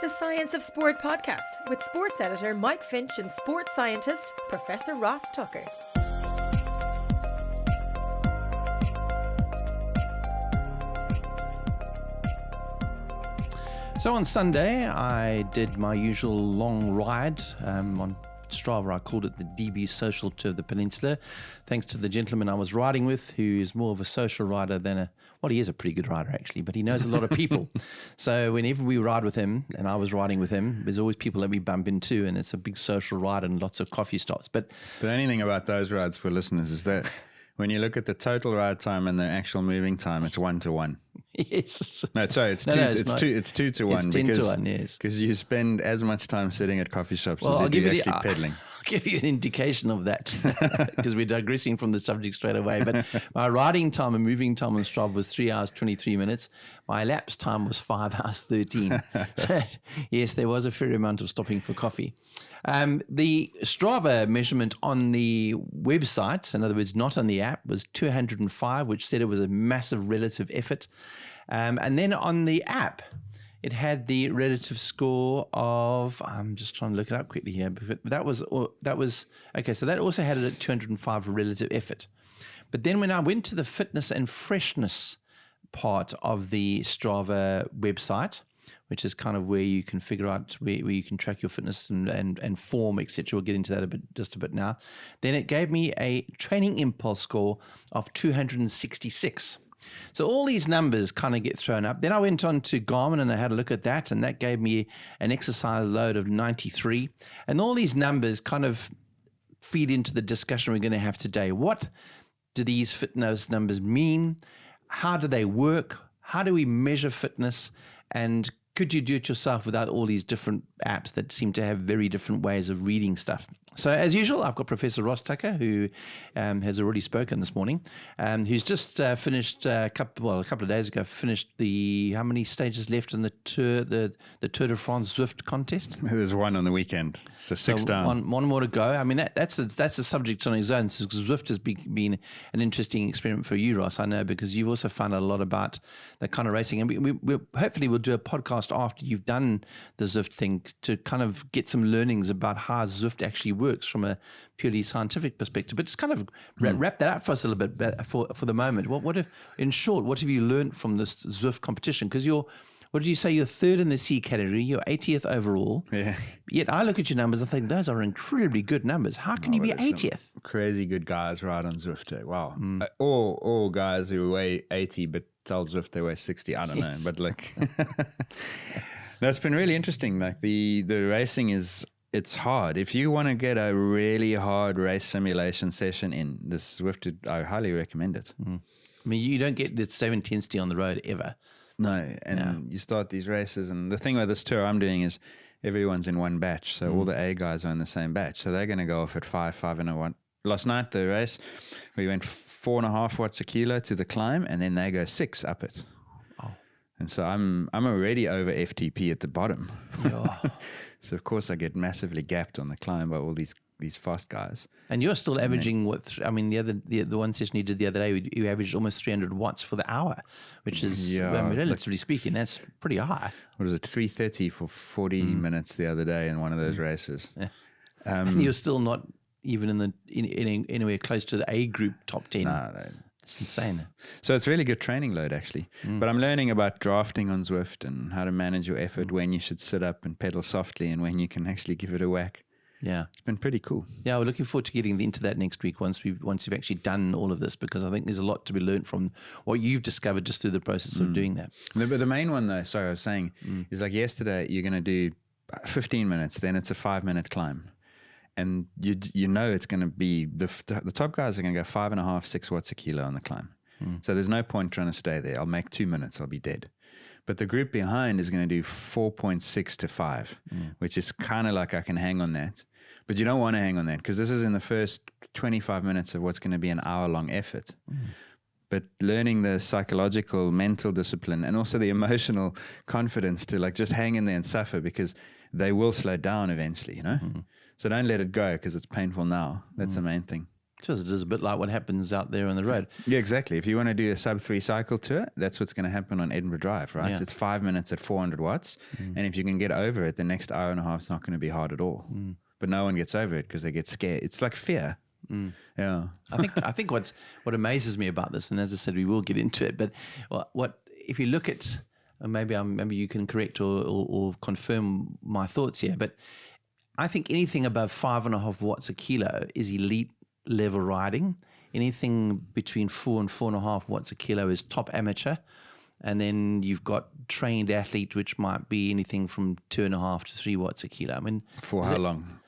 The Science of Sport podcast with sports editor Mike Finch and sports scientist Professor Ross Tucker. So on Sunday, I did my usual long ride on Strava. I called it the DB Social Tour of the Peninsula, thanks to the gentleman I was riding with, who is more of a social rider than he is a pretty good rider actually, but he knows a lot of people. So whenever we ride with him, and I was riding with him, there's always people that we bump into, and it's a big social ride and lots of coffee stops. But the only thing about those rides for listeners is that when you look at the total ride time and the actual moving time, it's 1-to-1. Yes. No, sorry, it's 2-to-1. It's 10 to 1, yes. Because you spend as much time sitting at coffee shops as you do actually pedaling. I'll give you an indication of that because we're digressing from the subject straight away. But my riding time and moving time on Strava was 3 hours, 23 minutes. My elapsed time was 5 hours, 13. So, yes, there was a fair amount of stopping for coffee. The Strava measurement on the website, in other words, not on the app, was 205, which said it was a massive relative effort. And then on the app, it had the relative score of, I'm just trying to look it up quickly here. That was okay. So that also had it at 205 relative effort. But then when I went to the fitness and freshness part of the Strava website, which is kind of where you can figure out where you can track your fitness and form, etc. We'll get into that just a bit now. Then it gave me a training impulse score of 266. So all these numbers kind of get thrown up. Then I went on to Garmin and I had a look at that, and that gave me an exercise load of 93. And all these numbers kind of feed into the discussion we're going to have today. What do these fitness numbers mean? How do they work? How do we measure fitness? And could you do it yourself without all these different apps that seem to have very different ways of reading stuff? So as usual, I've got Professor Ross Tucker, who has already spoken this morning, who's just finished a couple of days ago, finished how many stages left in the Tour de France Zwift contest? There's one on the weekend, so six down. One more to go. I mean, that's a subject on its own. So Zwift has been an interesting experiment for you, Ross, I know, because you've also found out a lot about that kind of racing. And we hopefully we'll do a podcast after you've done the Zwift thing to kind of get some learnings about how Zwift actually works from a purely scientific perspective. But just kind of wrap that up for us a little bit for the moment. In short, what have you learned from this Zwift competition? Because what did you say? You're third in the C category. You're 80th overall. Yeah. Yet I look at your numbers and think those are incredibly good numbers. How can you be 80th? Crazy good guys ride on Zwift. Wow. All guys who weigh 80 but tell Zwift they weigh 60. I don't know. But like, that's been really interesting. Like the racing it's hard. If you want to get a really hard race simulation session in this Zwift, I highly recommend it. I mean, you don't get the same intensity on the road ever. No, and you start these races, and the thing with this tour I'm doing is everyone's in one batch, so all the A guys are in the same batch, so they're going to go off at 5:01. Last night, the race, we went 4.5 watts a kilo to the climb, and then they go 6 up it. Oh. And so I'm already over FTP at the bottom. Yeah. So of course I get massively gapped on the climb by all these fast guys. And you're still averaging the one session you did the other day, you averaged almost 300 watts for the hour, which is relatively speaking, that's pretty high. What is it? 330 for 40 minutes the other day in one of those races. Yeah. And you're still not even anywhere close to the A group top 10. No, it's insane. So it's really good training load actually. But I'm learning about drafting on Zwift and how to manage your effort, when you should sit up and pedal softly and when you can actually give it a whack. Yeah. It's been pretty cool. Yeah, we're looking forward to getting into that next week once you've actually done all of this, because I think there's a lot to be learned from what you've discovered just through the process of doing that. But the main one though, sorry, I was saying, is like yesterday you're going to do 15 minutes, then it's a 5-minute climb. And you know it's going to be, the top guys are going to go 5.5, 6 watts a kilo on the climb. So there's no point trying to stay there. I'll make 2 minutes, I'll be dead. But the group behind is going to do 4.6 to 5, which is kind of like I can hang on that. But you don't want to hang on that because this is in the first 25 minutes of what's going to be an hour-long effort. But learning the psychological, mental discipline and also the emotional confidence to like just hang in there and suffer, because they will slow down eventually, you know? So don't let it go because it's painful now. That's the main thing. Because it is a bit like what happens out there on the road. Yeah, exactly. If you want to do a sub-3 cycle tour, that's what's going to happen on Edinburgh Drive, right? Yeah. It's 5 minutes at 400 watts. And if you can get over it, the next hour and a half is not going to be hard at all. But no one gets over it because they get scared. It's like fear. Yeah. I think what amazes me about this, and as I said, we will get into it, but what if you look at, maybe you can correct or confirm my thoughts here, but I think anything above 5.5 watts a kilo is elite level riding. Anything between 4 and 4.5 watts a kilo is top amateur. And then you've got trained athlete, which might be anything from 2.5 to 3 watts a kilo. I mean, For how long?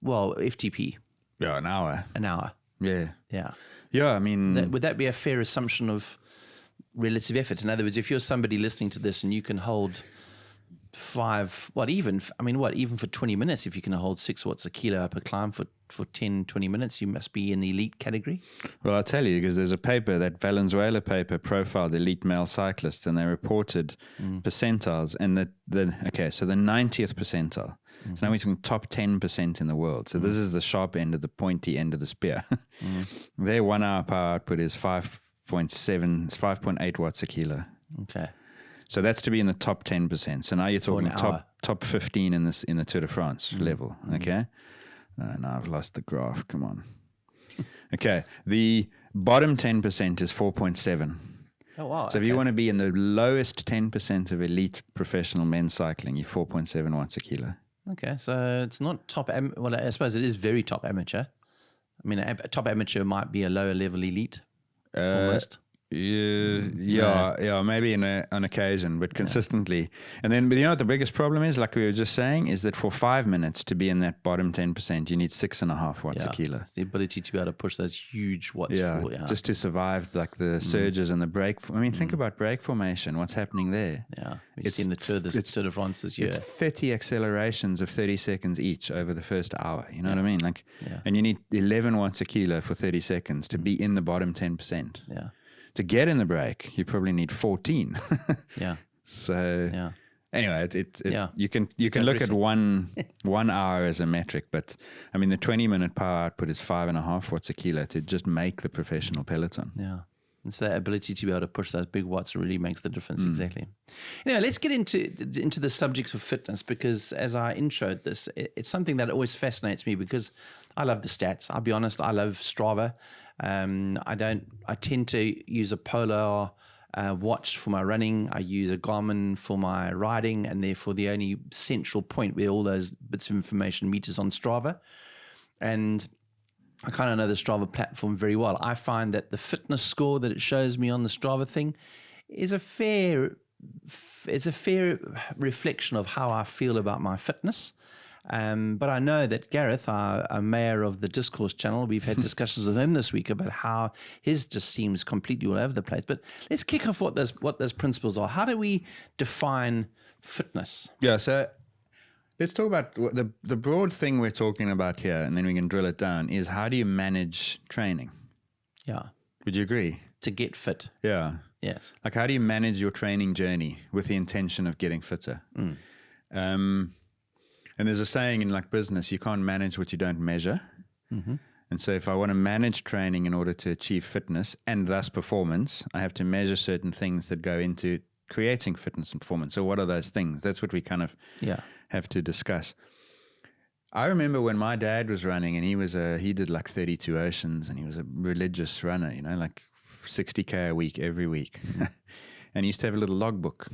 Well, FTP. Yeah, an hour. An hour. Yeah. Yeah. Yeah, I mean... Would that be a fair assumption of relative effort? In other words, if you're somebody listening to this and you can hold even for 20 minutes, if you can hold 6 watts a kilo up a climb for 10, 20 minutes, you must be in the elite category. Well, I'll tell you, because there's a paper, that Valenzuela paper profiled elite male cyclists, and they reported percentiles, and so the 90th percentile. So now we're talking top 10% in the world. So this is the sharp end of the pointy end of the spear. Their 1 hour power output is 5.8 watts a kilo. Okay. So that's to be in the top 10%. So now you're talking top 15 in the Tour de France level. Okay. Now I've lost the graph. Come on. Okay. The bottom 10% is 4.7. Oh, wow. So if you want to be in the lowest 10% of elite professional men's cycling, you're 4.7 watts a kilo. Okay. So it's not top. Well, I suppose it is very top amateur. I mean, a top amateur might be a lower level elite. Almost. Yeah, maybe on occasion, but consistently. And then, but you know what the biggest problem is, like we were just saying, is that for 5 minutes to be in that bottom 10%, you need 6.5 watts a kilo. It's the ability to be able to push those huge watts. Just to survive like the surges and the break. I mean, think about break formation. What's happening there? Yeah, we've seen the Tour de France this year. It's 30 accelerations of 30 seconds each over the first hour. You know what I mean? And you need 11 watts a kilo for 30 seconds to be in the bottom 10%. Yeah. To get in the break, you probably need 14. Yeah. So anyway, you can look at one hour as a metric, but I mean the 20-minute power output is 5.5 watts a kilo to just make the professional peloton. Yeah. It's that ability to be able to push those big watts really makes the difference. Exactly. Anyway, let's get into the subject of fitness, because as I introed this, it's something that always fascinates me because I love the stats. I'll be honest, I love Strava. I tend to use a Polar watch for my running. I use a Garmin for my riding, and therefore the only central point where all those bits of information meet is on Strava. And I kind of know the Strava platform very well. I find that the fitness score that it shows me on the Strava thing is a fair reflection of how I feel about my fitness. But I know that Gareth, our mayor of the Discourse channel, we've had discussions with him this week about how his just seems completely all over the place. But let's kick off what those principles are. How do we define fitness? Yeah, so let's talk about the broad thing we're talking about here, and then we can drill it down, is how do you manage training? Yeah. Would you agree? To get fit. Yeah. Yes. Like, how do you manage your training journey with the intention of getting fitter? And there's a saying in like business, you can't manage what you don't measure. And so if I want to manage training in order to achieve fitness and thus performance, I have to measure certain things that go into creating fitness and performance. So what are those things? That's what we kind of have to discuss. I remember when my dad was running, and he did like 32 Oceans, and he was a religious runner, you know, like 60K a week, every week. And he used to have a little logbook.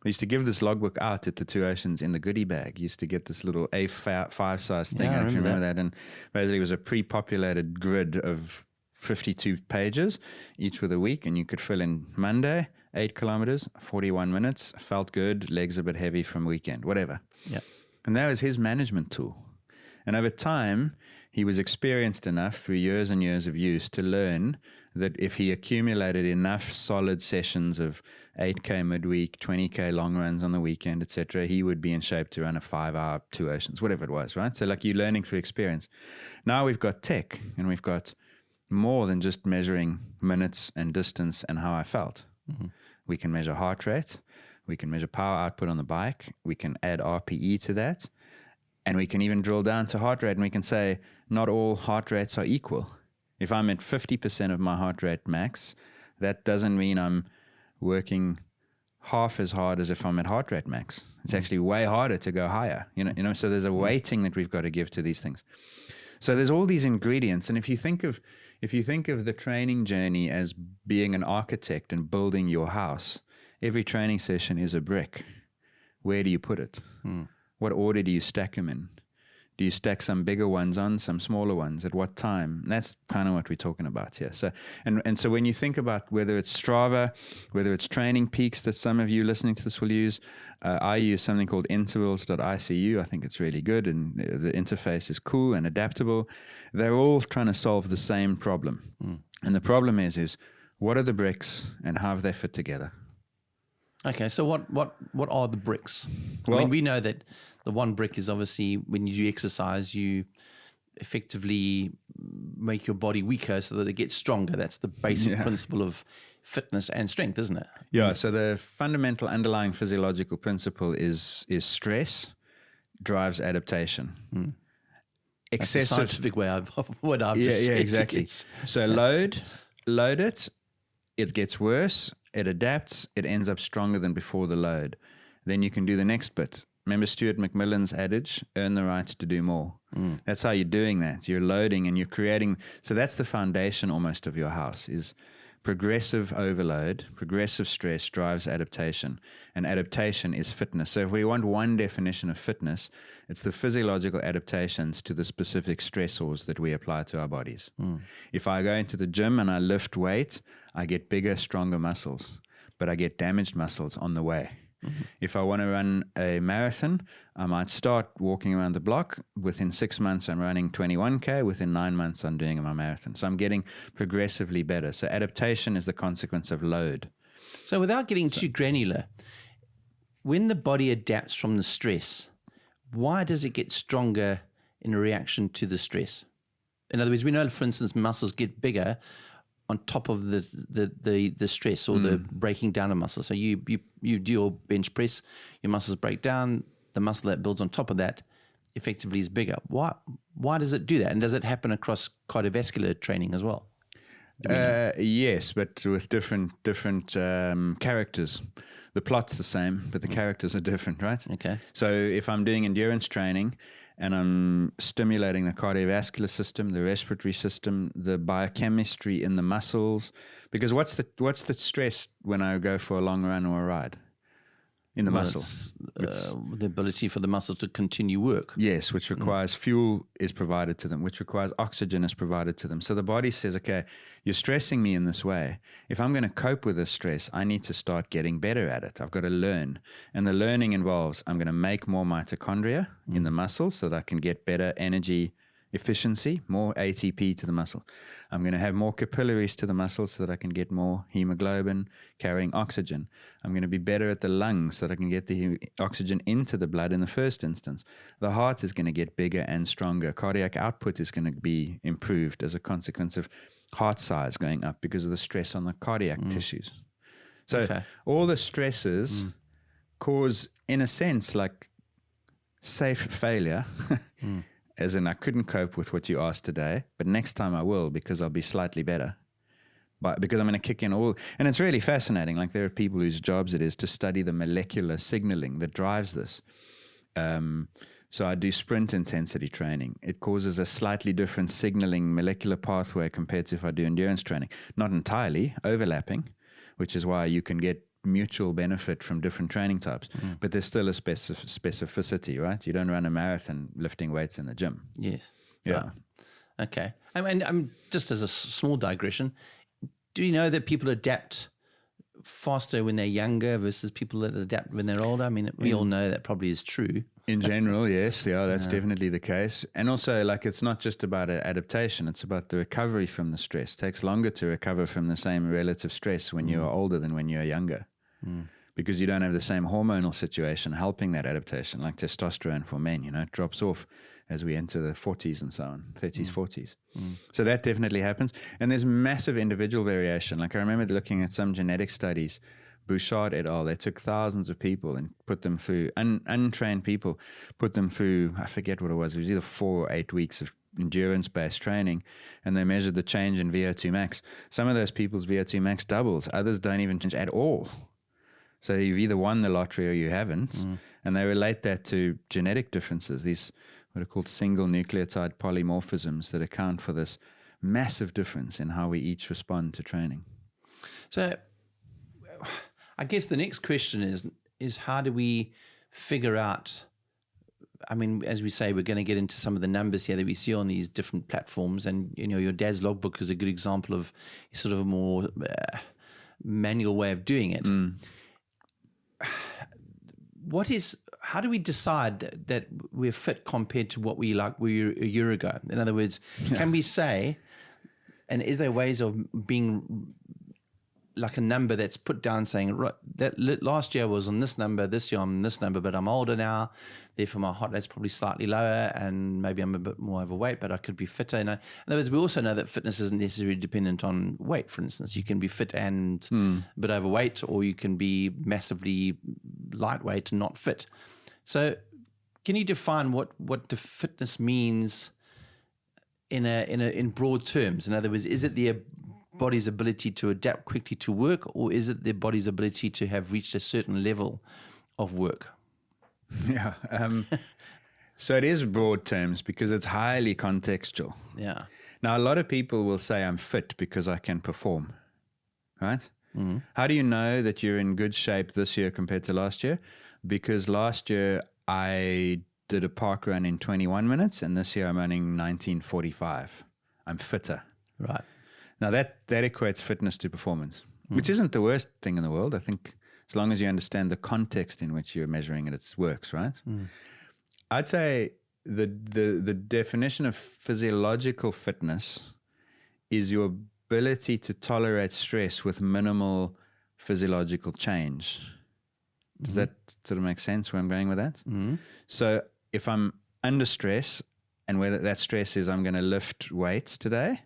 I used to give this logbook out at the 2 Oceans in the goodie bag. Used to get this little A5 size thing. I don't know if you remember that. And basically it was a pre-populated grid of 52 pages, each with a week. And you could fill in Monday, 8 kilometers, 41 minutes, felt good, legs a bit heavy from weekend, whatever. Yeah. And that was his management tool. And over time, he was experienced enough through years and years of use to learn that if he accumulated enough solid sessions of 8K midweek, 20K long runs on the weekend, etc., he would be in shape to run a 5-hour 2 Oceans, whatever it was, right? So like you're learning through experience. Now we've got tech, and we've got more than just measuring minutes and distance and how I felt. We can measure heart rate. We can measure power output on the bike. We can add RPE to that. And we can even drill down to heart rate, and we can say not all heart rates are equal. If I'm at 50% of my heart rate max, that doesn't mean I'm working half as hard as if I'm at heart rate max. It's actually way harder to go higher. So there's a weighting that we've got to give to these things. So there's all these ingredients, and if you think of the training journey as being an architect and building your house, every training session is a brick. Where do you put it? What order do you stack them in? Do you stack some bigger ones on some smaller ones? At what time? And that's kind of what we're talking about here. So, and so when you think about whether it's Strava, whether it's Training Peaks that some of you listening to this will use, I use something called intervals.icu. I think it's really good, and the interface is cool and adaptable. They're all trying to solve the same problem. And the problem is what are the bricks and how have they fit together? Okay, so what are the bricks? Well, I mean, we know that the one brick is obviously when you do exercise, you effectively make your body weaker so that it gets stronger. That's the basic principle of fitness and strength, isn't it? Yeah, so the fundamental underlying physiological principle is stress drives adaptation. That's a scientific way of what I've just said. Yeah, exactly. So load it gets worse, it adapts, it ends up stronger than before the load. Then you can do the next bit. Remember Stuart McMillan's adage, earn the right to do more. That's how you're doing that. You're loading and you're creating. So that's the foundation almost of your house is progressive overload, progressive stress drives adaptation, and adaptation is fitness. So if we want one definition of fitness, it's the physiological adaptations to the specific stressors that we apply to our bodies. If I go into the gym and I lift weight, I get bigger, stronger muscles, but I get damaged muscles on the way. If I want to run a marathon, I might start walking around the block. Within 6 months, I'm running 21K. Within 9 months, I'm doing my marathon. So I'm getting progressively better. So adaptation is the consequence of load. So without getting too granular, when the body adapts from the stress, why does it get stronger in reaction to the stress? In other words, we know, for instance, muscles get bigger on top of the stress or the breaking down of muscle. So you do your bench press, your muscles break down, the muscle that builds on top of that effectively is bigger. Why does it do that? And does it happen across cardiovascular training as well? Yes, but with different characters. The plot's the same, but the characters are different, right? Okay. So if I'm doing endurance training and I'm stimulating the cardiovascular system, the respiratory system, the biochemistry in the muscles, because what's the stress when I go for a long run or a ride? In the muscle. It's the ability for the muscle to continue work. Yes, which requires fuel is provided to them, which requires oxygen is provided to them. So the body says, okay, you're stressing me in this way. If I'm going to cope with this stress, I need to start getting better at it. I've got to learn. And the learning involves, I'm going to make more mitochondria in the muscle so that I can get better energy efficiency, more ATP to the muscle. I'm going to have more capillaries to the muscle so that I can get more hemoglobin carrying oxygen. I'm going to be better at the lungs so that I can get the oxygen into the blood in the first instance. The heart is going to get bigger and stronger. Cardiac output is going to be improved as a consequence of heart size going up because of the stress on the cardiac tissues. So all the stresses cause, in a sense, like safe failure. As in, I couldn't cope with what you asked today, but next time I will because I'll be slightly better. But because I'm going to kick in all, and it's really fascinating. Like there are people whose jobs it is to study the molecular signaling that drives this. So I do sprint intensity training. It causes a slightly different signaling molecular pathway compared to if I do endurance training. Not entirely overlapping, which is why you can get mutual benefit from different training types, but there's still a specificity, right? You don't run a marathon lifting weights in the gym. Yes. Yeah. Right. Okay. And just as a small digression, do you know that people adapt faster when they're younger versus people that adapt when they're older? I mean, we all know that probably is true. In general, yes. Yeah, that's definitely the case. And also, like, it's not just about adaptation. It's about the recovery from the stress. It takes longer to recover from the same relative stress when you are older than when you're younger. Because you don't have the same hormonal situation helping that adaptation, like testosterone for men, it drops off as we enter the 40s and so on, 30s, 40s. So that definitely happens. And there's massive individual variation. Like I remember looking at some genetic studies Bouchard et al. They took thousands of people and put them through, untrained people, put them through, I forget what it was either 4 or 8 weeks of endurance-based training, and they measured the change in VO2 max. Some of those people's VO2 max doubles, others don't even change at all. So you've either won the lottery or you haven't, and they relate that to genetic differences, these what are called single nucleotide polymorphisms that account for this massive difference in how we each respond to training. So I guess the next question is how do we figure out, I mean, as we say, we're going to get into some of the numbers here that we see on these different platforms, and, you know, your dad's logbook is a good example of sort of a more manual way of doing it. How do we decide that we're fit compared to what we were a year ago? In other words, can we say, and is there ways of being like a number that's put down saying, right, that last year was on this number, this year I'm on this number, but I'm older now, therefore my heart rate's probably slightly lower, and maybe I'm a bit more overweight, but I could be fitter. In other words, we also know that fitness isn't necessarily dependent on weight. For instance, you can be fit and a bit overweight, or you can be massively lightweight and not fit. So can you define what the fitness means in broad terms? In other words, is it the body's ability to adapt quickly to work, or is it the body's ability to have reached a certain level of work? Yeah. So it is broad terms because it's highly contextual. Yeah. Now, a lot of people will say I'm fit because I can perform, right? How do you know that you're in good shape this year compared to last year? Because last year I did a park run in 21 minutes, and this year I'm running 19:45. I'm fitter. Right. Now, that equates fitness to performance, which isn't the worst thing in the world. I think as long as you understand the context in which you're measuring it, it works, right? I'd say the definition of physiological fitness is your ability to tolerate stress with minimal physiological change. Does that sort of make sense where I'm going with that? So if I'm under stress, and whether that stress is I'm going to lift weights today,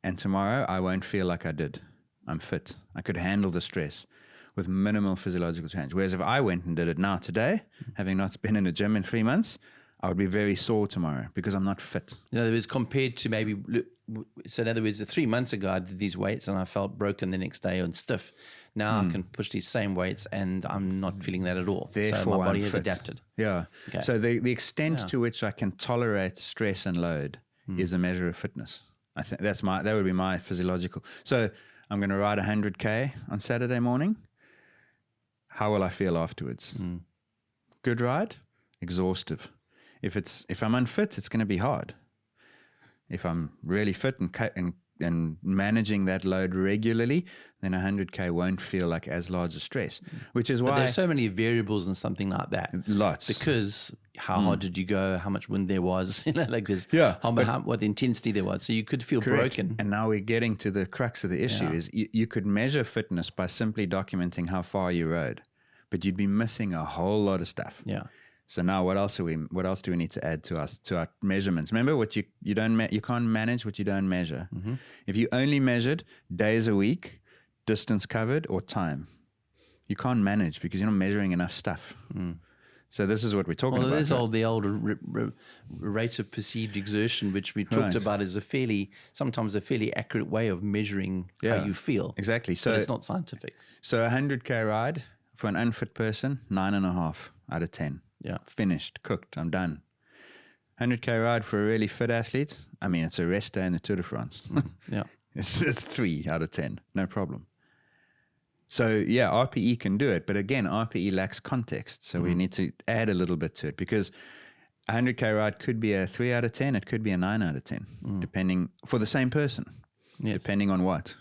and tomorrow I won't feel like I did. I'm fit. I could handle the stress with minimal physiological change. Whereas if I went and did it now today, having not been in a gym in 3 months, I would be very sore tomorrow because I'm not fit. In other words, compared to maybe, so in other words, 3 months ago I did these weights and I felt broken the next day and stiff. Now I can push these same weights and I'm not feeling that at all. Therefore, so my body I'm has fit. adapted. Yeah. Okay. So the extent to which I can tolerate stress and load is a measure of fitness. I think that would be my physiological. So I'm going to ride 100K on Saturday morning. How will I feel afterwards? Good ride, exhaustive. If I'm unfit, it's going to be hard. If I'm really fit and managing that load regularly, then 100K won't feel like as large a stress, which is why But there's so many variables in something like that. Lots. Because how hard did you go? How much wind there was? Like this. Yeah, what intensity there was. So you could feel correct. broken. And now we're getting to the crux of the issue is you could measure fitness by simply documenting how far you rode, but you'd be missing a whole lot of stuff. Yeah. So now what else do we need to add to our measurements? Remember, what you can't manage what you don't measure. If you only measured days a week, distance covered, or time, you can't manage because you're not measuring enough stuff. So this is what we're talking about. There's right? the old rate of perceived exertion, which we talked about as sometimes a fairly accurate way of measuring how you feel. Exactly. So but it's not scientific. So 100K ride for an unfit person, 9.5 out of 10. Yeah. Finished, cooked, I'm done. 100K ride for a really fit athlete, I mean, it's a rest day in the Tour de France. Yeah. It's 3 out of 10, no problem. So, yeah, RPE can do it. But again, RPE lacks context. So we need to add a little bit to it because a 100K ride could be a 3 out of 10. It could be a 9 out of 10, depending for the same person, depending on what?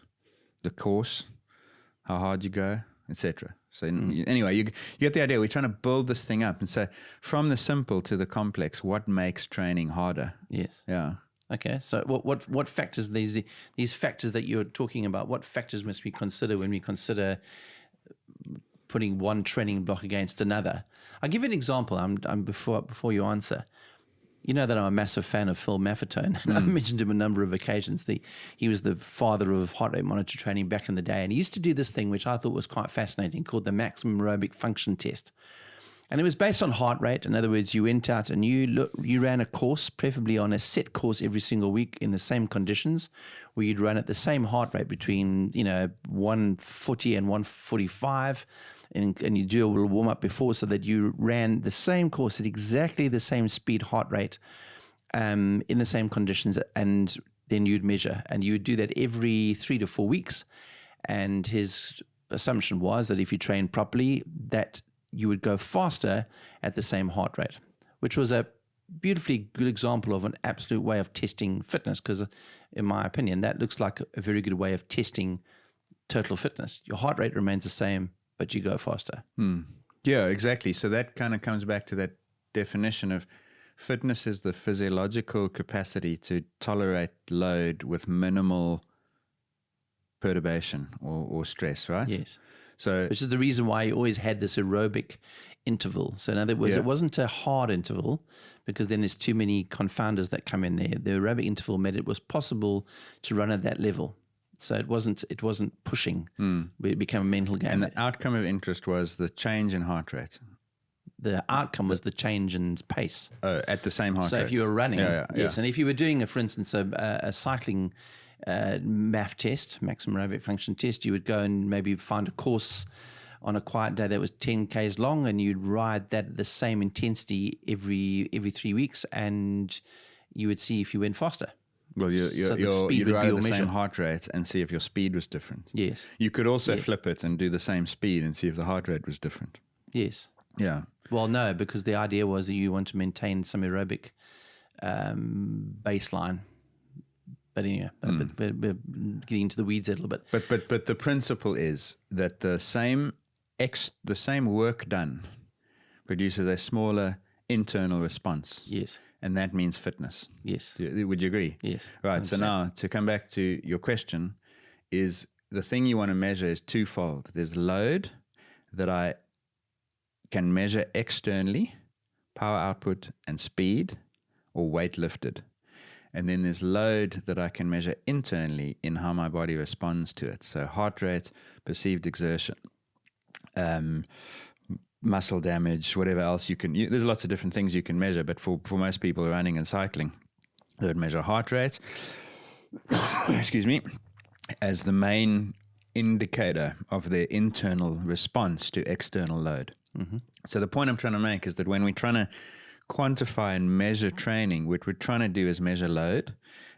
The course, how hard you go, etc. So anyway, you get the idea. We're trying to build this thing up and say from the simple to the complex, what makes training harder? Yes. Yeah. Okay. So what factors, these factors that you're talking about, what factors must we consider when we consider putting one training block against another? I'll give you an example. Before you answer. You know that I'm a massive fan of Phil Maffetone, and I've mentioned him a number of occasions. He was the father of heart rate monitor training back in the day, and he used to do this thing which I thought was quite fascinating called the maximum aerobic function test. And it was based on heart rate. In other words, you went out and you ran a course, preferably on a set course every single week in the same conditions, where you'd run at the same heart rate between 140 and 145. And you do a little warm up before, so that you ran the same course at exactly the same speed, heart rate, in the same conditions, and then you'd measure, and you would do that every 3 to 4 weeks. And his assumption was that if you train properly, that you would go faster at the same heart rate, which was a beautifully good example of an absolute way of testing fitness. Because, in my opinion, that looks like a very good way of testing total fitness. Your heart rate remains the same, but you go faster. Yeah, exactly. So that kind of comes back to that definition of fitness is the physiological capacity to tolerate load with minimal perturbation or stress, right? Yes. So, which is the reason why you always had this aerobic interval. So in other words, it wasn't a hard interval, because then there's too many confounders that come in there. The aerobic interval made it was possible to run at that level. So it wasn't pushing. It became a mental game. And the outcome of interest was the change in heart rate. The outcome was the change in pace. At the same heart rate. So if you were running, yes, and if you were doing, for instance, a cycling MAF test, maximum aerobic function test, you would go and maybe find a course on a quiet day that was 10 Ks long, and you'd ride that at the same intensity every 3 weeks, and you would see if you went faster. Well, you'd ride at the same heart rate and see if your speed was different. Yes. You could also flip it and do the same speed and see if the heart rate was different. Yes. Yeah. Well, no, because the idea was that you want to maintain some aerobic baseline. But anyway, but getting into the weeds a little bit. But the principle is that the same work done produces a smaller internal response. Yes. And that means fitness. Yes. Would you agree? Yes. Right. 100%. So now to come back to your question, is the thing you want to measure is twofold. There's load that I can measure externally, power output and speed, or weight lifted. And then there's load that I can measure internally in how my body responds to it. So heart rate, perceived exertion, muscle damage, whatever else you can. There's lots of different things you can measure, but for most people running and cycling, they would measure heart rate, excuse me, as the main indicator of their internal response to external load. Mm-hmm. So the point I'm trying to make is that when we're trying to quantify and measure training, what we're trying to do is measure load,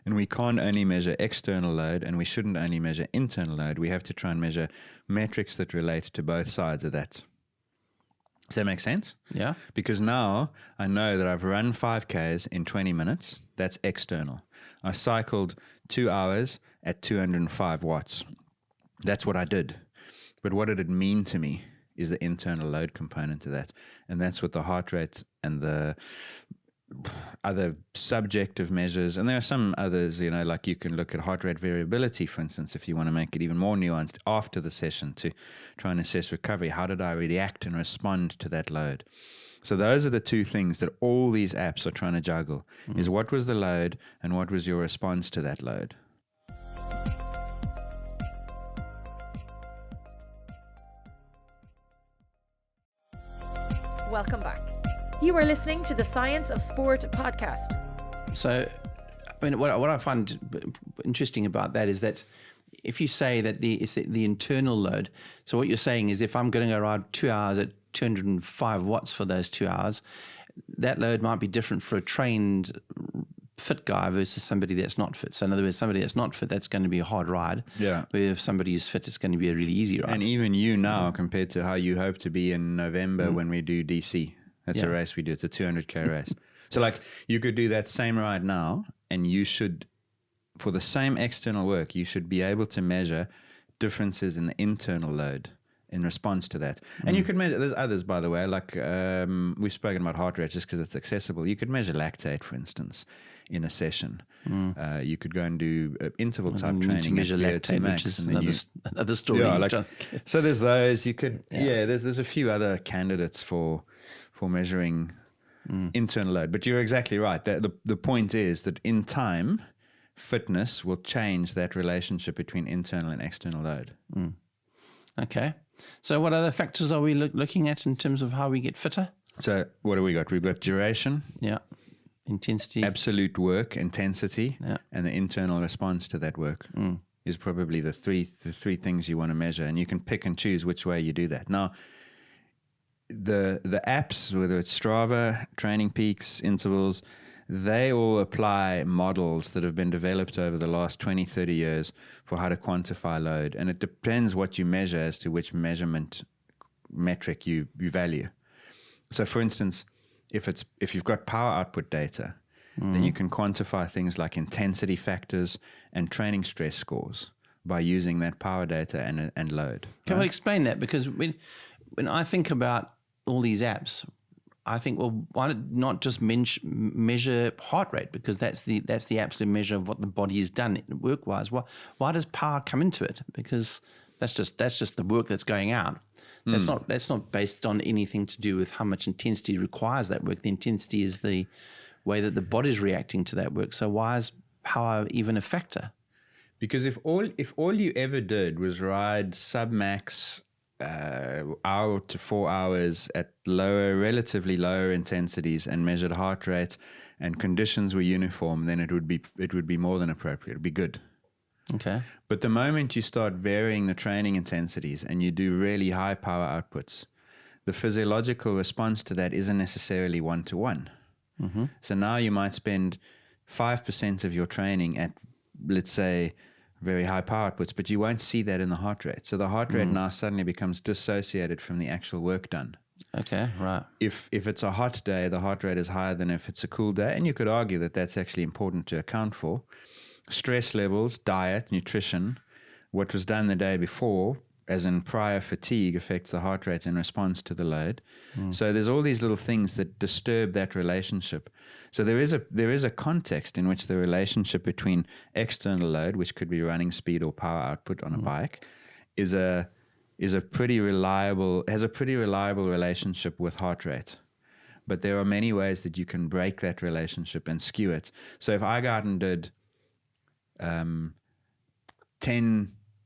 and we can't only measure external load, and we shouldn't only measure internal load. We have to try and measure metrics that relate to both sides of that. Does that make sense? Yeah. Because now I know that I've run 5Ks in 20 minutes. That's external. I cycled 2 hours at 205 watts. That's what I did. But what did it mean to me is the internal load component to that. And that's what the heart rate and the other subjective measures, and there are some others, like you can look at heart rate variability, for instance, if you want to make it even more nuanced after the session to try and assess recovery. How did I react and respond to that load? So those are the two things that all these apps are trying to juggle, is what was the load and what was your response to that load. Welcome back. You are listening to the Science of Sport podcast. So, I mean, what I find interesting about that is that if you say that it's the internal load, so what you're saying is if I'm going to go ride 2 hours at 205 watts for those 2 hours, that load might be different for a trained fit guy versus somebody that's not fit. So in other words, somebody that's not fit, that's going to be a hard ride. Yeah. But if somebody is fit, it's going to be a really easy ride. And even you now, compared to how you hope to be in November when we do DC, that's a race we do. It's a 200K race. So like you could do that same ride now, and you should, for the same external work, you should be able to measure differences in the internal load in response to that. And you could measure, there's others, by the way, like we've spoken about heart rate just because it's accessible. You could measure lactate, for instance, in a session. You could go and do interval type training. To measure lactate, max, which is and then another story. Yeah, so there's those. You could, there's a few other candidates for measuring internal load. But you're exactly right. The point is that in time, fitness will change that relationship between internal and external load. Okay. So what other factors are we looking at in terms of how we get fitter? So what do we got? We've got duration, Yeah. Intensity. absolute work intensity, Yeah. and the internal response to that work is probably the three things you want to measure, and you can pick and choose which way you do that. Now, the apps, whether it's Strava, Training Peaks, Intervals, they all apply models that have been developed over the last 20, 30 years for how to quantify load, and it depends what you measure as to which measurement metric you value. So, for instance, if you've got power output data, then you can quantify things like intensity factors and training stress scores by using that power data and load. Can I explain that? Because when I think about all these apps, I think, well, why not just measure heart rate? Because that's the absolute measure of what the body has done work-wise. Why does power come into it? Because that's just the work that's going out. That's not based on anything to do with how much intensity requires that work. The intensity is the way that the body's reacting to that work. So why is power even a factor? Because if all you ever did was ride sub-max hour to 4 hours at relatively lower intensities and measured heart rate and conditions were uniform, then it would be more than appropriate. It would be good. Okay. But the moment you start varying the training intensities and you do really high power outputs, the physiological response to that isn't necessarily one-to-one. So now you might spend 5% of your training at, let's say, very high power outputs, but you won't see that in the heart rate. So the heart rate now suddenly becomes dissociated from the actual work done. Okay, right. If it's a hot day, the heart rate is higher than if it's a cool day, and you could argue that that's actually important to account for. Stress levels, diet, nutrition, what was done the day before, as in prior fatigue, affects the heart rate in response to the load. So there's all these little things that disturb that relationship. So there is a context in which the relationship between external load, which could be running speed or power output on a bike, has a pretty reliable relationship with heart rate. But there are many ways that you can break that relationship and skew it. So if I got and did 10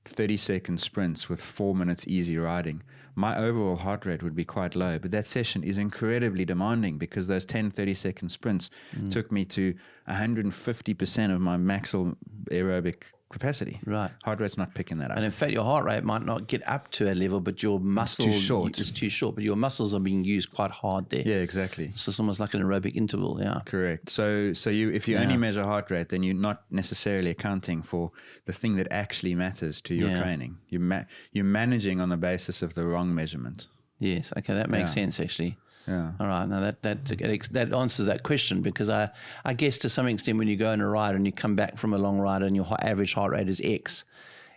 30-second sprints with 4 minutes easy riding, my overall heart rate would be quite low. But that session is incredibly demanding because those 10 30-second sprints took me to 150% of my maximum aerobic capacity. Right. Heart rate's not picking that up. And in fact, your heart rate might not get up to a level, but your muscles too short. It's too short, but your muscles are being used quite hard there. Yeah, exactly. So it's almost like an aerobic interval, yeah. Correct. So if you only measure heart rate, then you're not necessarily accounting for the thing that actually matters to your training. You're managing on the basis of the wrong measurement. Yes, okay, that makes sense actually. Yeah. All right. Now that answers that question, because I guess to some extent when you go on a ride and you come back from a long ride and your average heart rate is X,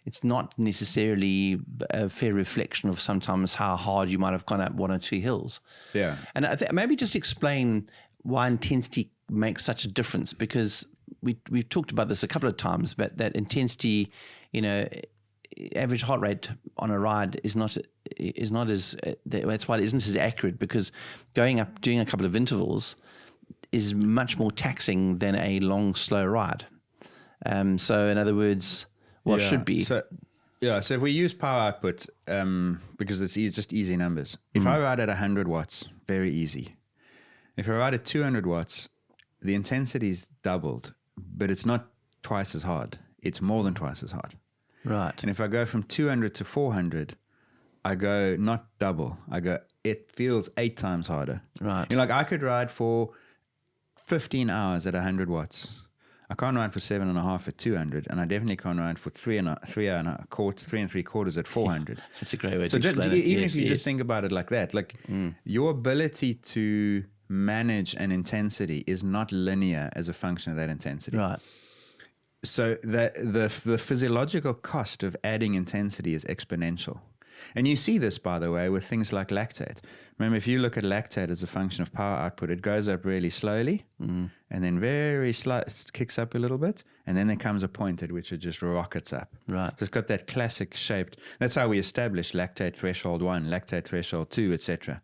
it's not necessarily a fair reflection of sometimes how hard you might have gone up one or two hills. Yeah. And I maybe just explain why intensity makes such a difference, because we've talked about this a couple of times, but that intensity, average heart rate on a ride is not as that's why it isn't as accurate, because going up doing a couple of intervals is much more taxing than a long slow ride. So in other words, what should be so if we use power output, because it's just easy numbers. If I ride at 100 watts, very easy. If I ride at 200 watts, the intensity's doubled, but it's not twice as hard. It's more than twice as hard. Right. And if I go from 200 to 400, I go not double. It feels 8 times harder. Right. I could ride for 15 hours at 100 watts. I can't ride for 7.5 at 200, and I definitely can't ride for 3.75 at 400. That's a great way to explain it. Even if you just think about it like that, your ability to manage an intensity is not linear as a function of that intensity. Right. So the physiological cost of adding intensity is exponential. And you see this, by the way, with things like lactate. Remember, if you look at lactate as a function of power output, it goes up really slowly and then very kicks up a little bit. And then there comes a point at which it just rockets up. Right. So it's got that classic shaped. That's how we establish lactate threshold 1, lactate threshold 2, etc.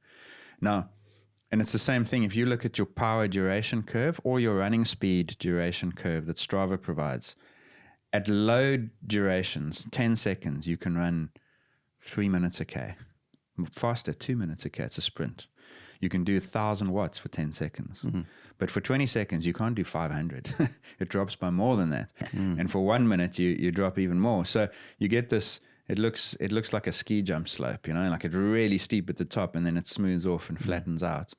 Now, And it's the same thing. If you look at your power duration curve or your running speed duration curve that Strava provides, at low durations, 10 seconds, you can run 3 minutes a K. Faster, 2 minutes a K. It's a sprint. You can do 1,000 watts for 10 seconds. But for 20 seconds, you can't do 500. It drops by more than that. And for 1 minute, you drop even more. So you get this, it looks like a ski jump slope, like it's really steep at the top and then it smooths off and flattens out.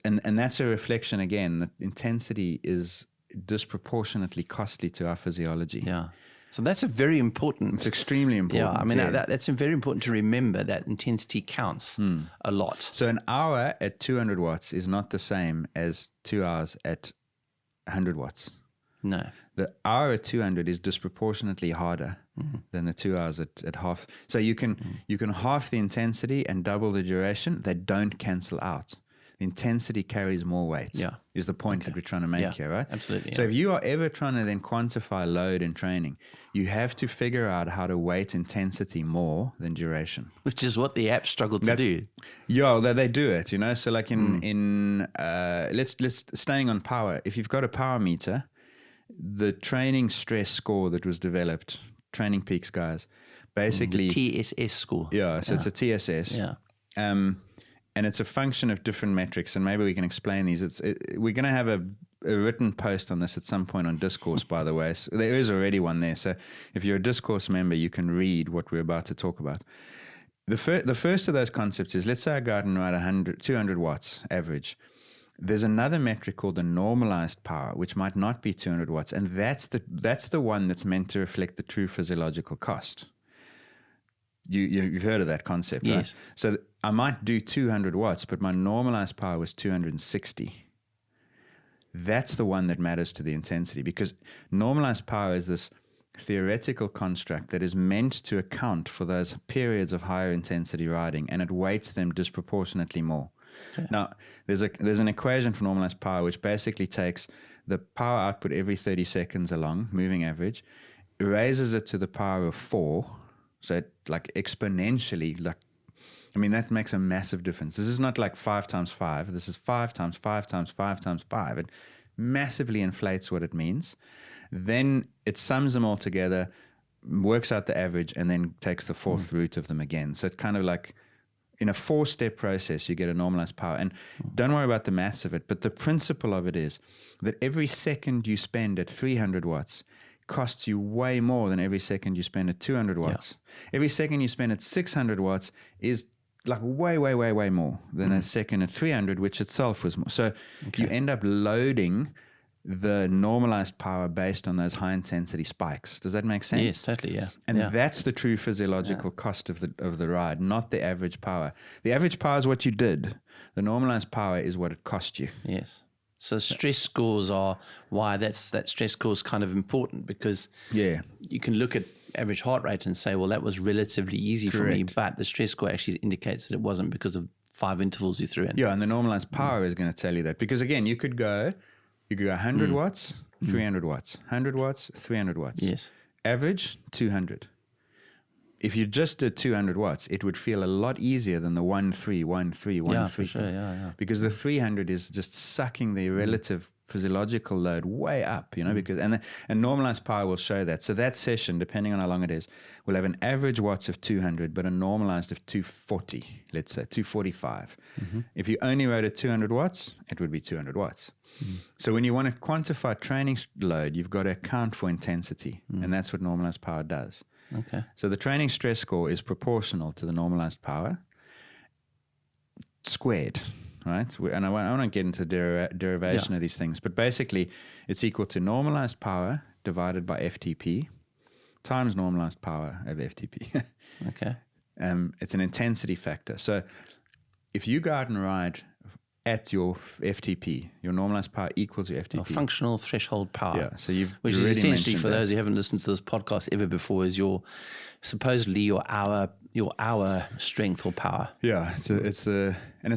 And that's a reflection, again, that intensity is disproportionately costly to our physiology. Yeah. So that's a very important. It's extremely important. Yeah, I mean, that's very important to remember that intensity counts a lot. So an hour at 200 watts is not the same as 2 hours at 100 watts. No. The hour at 200 is disproportionately harder than the 2 hours at half. So you can half the intensity and double the duration. They don't cancel out. The intensity carries more weight. Yeah. Is the point that we're trying to make here, right? Absolutely. So if you are ever trying to then quantify load in training, you have to figure out how to weight intensity more than duration. Which is what the apps struggle to do. Yeah, they do it, So like let's staying on power. If you've got a power meter, the training stress score that was developed, Training Peaks guys, basically the TSS score. Yeah, so it's a TSS. Yeah. And it's a function of different metrics, and maybe we can explain these. We're going to have a written post on this at some point on Discourse, by the way. So there is already one there. So if you're a Discourse member, you can read what we're about to talk about. The first of those concepts is, let's say I go out and ride 200 watts average. There's another metric called the normalized power, which might not be 200 watts, and that's the one that's meant to reflect the true physiological cost. You've heard of that concept, yes. Right? So I might do 200 watts, but my normalized power was 260. That's the one that matters to the intensity, because normalized power is this theoretical construct that is meant to account for those periods of higher intensity riding, and it weights them disproportionately more. Okay. Now, there's an equation for normalized power which basically takes the power output every 30 seconds along, moving average, raises it to the power of 4, so it like exponentially, that makes a massive difference. This is not like 5 times 5. This is 5 times 5 times 5 times 5. It massively inflates what it means. Then it sums them all together, works out the average, and then takes the fourth root of them again. So it kind of like, in a 4-step process, you get a normalized power. And don't worry about the maths of it, but the principle of it is that every second you spend at 300 watts costs you way more than every second you spend at 200 watts. Yeah. Every second you spend at 600 watts is like way, way, way, way more than a second at 300, which itself was more. So you end up loading the normalized power based on those high intensity spikes. Does that make sense? Yes, totally, yeah. And that's the true physiological cost of the ride, not the average power. The average power is what you did. The normalized power is what it cost you. Yes. So stress scores are why that stress score is kind of important, because you can look at average heart rate and say, well, that was relatively easy for me, but the stress score actually indicates that it wasn't because of 5 intervals you threw in. Yeah, and the normalized power is going to tell you that, because again, you could go 100 watts, 300 watts, 100 watts, 300 watts. Yes. Average 200. If you just did 200 watts, it would feel a lot easier than the 1, 3, 1, 3, 1, 3. Yeah, for sure, yeah. Because the 300 is just sucking the relative physiological load way up, because and normalized power will show that. So that session, depending on how long it is, will have an average watts of 200, but a normalized of 240, let's say 245. If you only rode at 200 watts, it would be 200 watts. So when you want to quantify training load, you've got to account for intensity, and that's what normalized power does. Okay. So the training stress score is proportional to the normalized power squared, right? And I want to get into the derivation of these things, but basically it's equal to normalized power divided by FTP times normalized power over FTP. Okay. It's an intensity factor. So if you go out and ride at your FTP, your normalized power equals your FTP. Functional threshold power. Yeah, so which is already essentially, for that. those who haven't listened to this podcast ever before, is supposedly your hour strength or power. Yeah, it's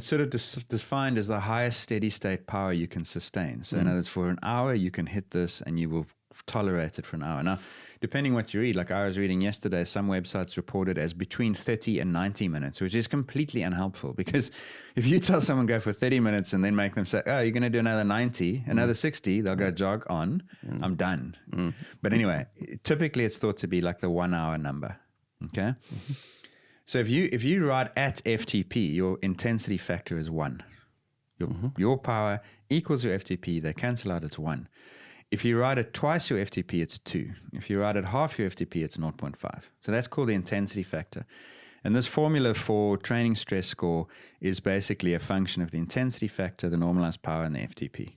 sort of defined as the highest steady state power you can sustain. So in other words, for an hour you can hit this and you will tolerate it for an hour. Now, depending what you read, like I was reading yesterday, some websites reported as between 30 and 90 minutes, which is completely unhelpful, because if you tell someone go for 30 minutes and then make them say, oh, you're going to do another 90, another 60, they'll go jog on, I'm done. But anyway, typically it's thought to be like the 1 hour number. Okay. So if you ride at FTP, your intensity factor is 1. Your power equals your FTP. They cancel out, it's 1. If you ride at twice your FTP, it's 2. If you ride at half your FTP, it's 0.5. So that's called the intensity factor. And this formula for training stress score is basically a function of the intensity factor, the normalized power, and the FTP,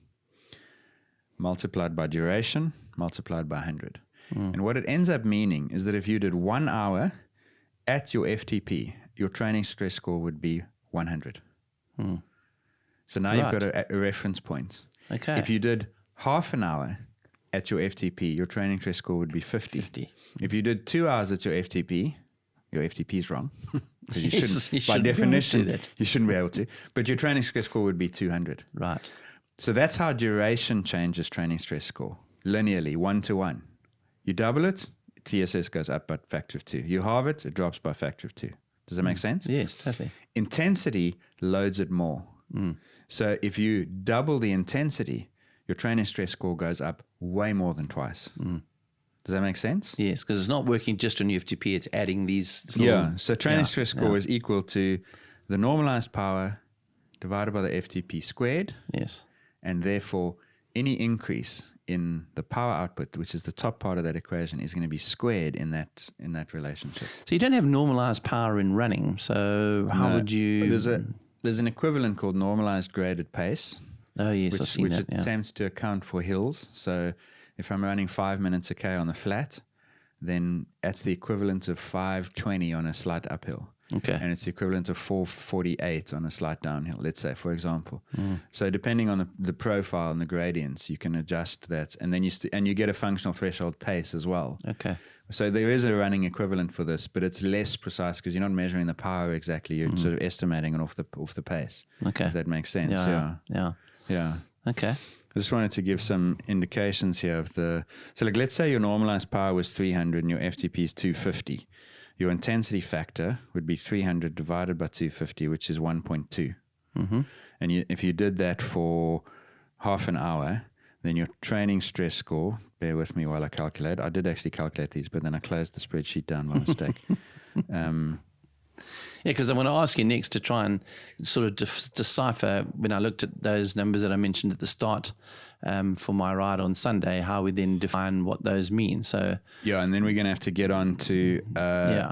multiplied by duration, multiplied by 100. And what it ends up meaning is that if you did 1 hour at your FTP, your training stress score would be 100. So now you've got a reference point. Okay. If you did half an hour at your FTP, your training stress score would be 50. If you did 2 hours at your FTP is wrong. Because you shouldn't, by definition, you shouldn't be able to. But your training stress score would be 200. Right. So that's how duration changes training stress score, linearly, 1-to-1. You double it, TSS goes up by a factor of 2. You halve it, it drops by a factor of 2. Does that make sense? Yes, totally. Intensity loads it more. So if you double the intensity, your training stress score goes up way more than twice. Does that make sense? Yes, because it's not working just on UFTP, it's adding these. So training stress score is equal to the normalized power divided by the FTP squared. Yes. And therefore, any increase in the power output, which is the top part of that equation, is going to be squared in that relationship. So you don't have normalized power in running. So how would you? There's an equivalent called normalized graded pace. Oh yes, I've seen that. Which attempts to account for hills. So if I'm running 5 minutes a K on the flat, then that's the equivalent of 5:20 on a slight uphill. Okay. And it's the equivalent of 4:48 on a slight downhill, let's say, for example. So depending on the profile and the gradients, you can adjust that. And then you get a functional threshold pace as well. Okay. So there is a running equivalent for this, but it's less precise because you're not measuring the power exactly. You're sort of estimating it off the pace. Okay. If that makes sense. Yeah. Okay. I just wanted to give some indications here of so like let's say your normalized power was 300 and your FTP is 250. Your intensity factor would be 300 divided by 250, which is 1.2. And if you did that for half an hour, then your training stress score, bear with me while I calculate. I did actually calculate these, but then I closed the spreadsheet down by mistake. Yeah, because I want to ask you next to try and sort of decipher, when I looked at those numbers that I mentioned at the start for my ride on Sunday, how we then define what those mean. So yeah, and then we're going to have to get on to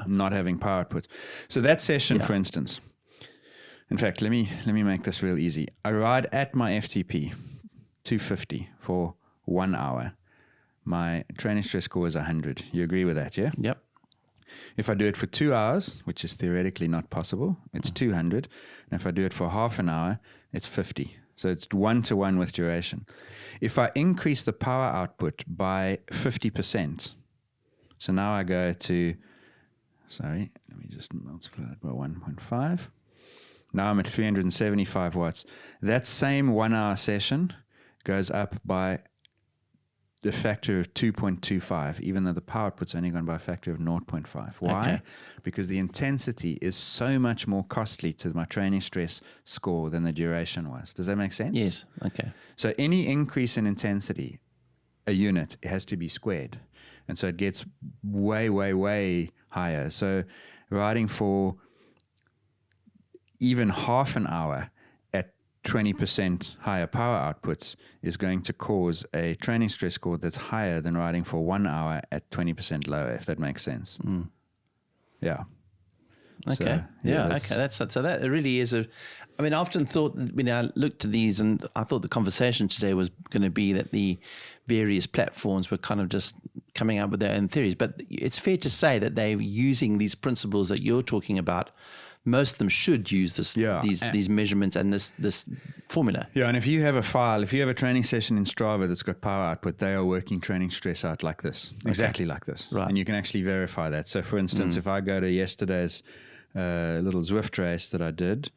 not having power output. So that session, for instance, in fact, let me make this real easy. I ride at my FTP 250 for 1 hour. My training stress score is 100. You agree with that, yeah? Yep. If I do it for 2 hours, which is theoretically not possible, it's 200. And if I do it for half an hour, it's 50. So it's 1-to-1 with duration. If I increase the power output by 50%, so now I go to, let me just multiply that by 1.5. Now I'm at 375 watts. That same 1 hour session goes up by the factor of 2.25, even though the power output's only gone by a factor of 0.5. Why? Okay. Because the intensity is so much more costly to my training stress score than the duration was. Does that make sense? Yes. Okay. So any increase in intensity, a unit, it has to be squared. And so it gets way, way, way higher. So riding for even half an hour at 20% higher power outputs is going to cause a training stress score that's higher than riding for 1 hour at 20% lower, if that makes sense. Yeah. Okay. So, okay. So that really is I mean, I often thought, when I looked at these, and I thought the conversation today was going to be that the various platforms were kind of just coming up with their own theories. But it's fair to say that they're using these principles that you're talking about. Most of them should use these measurements and this formula. Yeah, and if you have a file, if you have a training session in Strava that's got power output, they are working training stress out like this, exactly like this. Right. And you can actually verify that. So for instance, if I go to yesterday's little Zwift race that I did,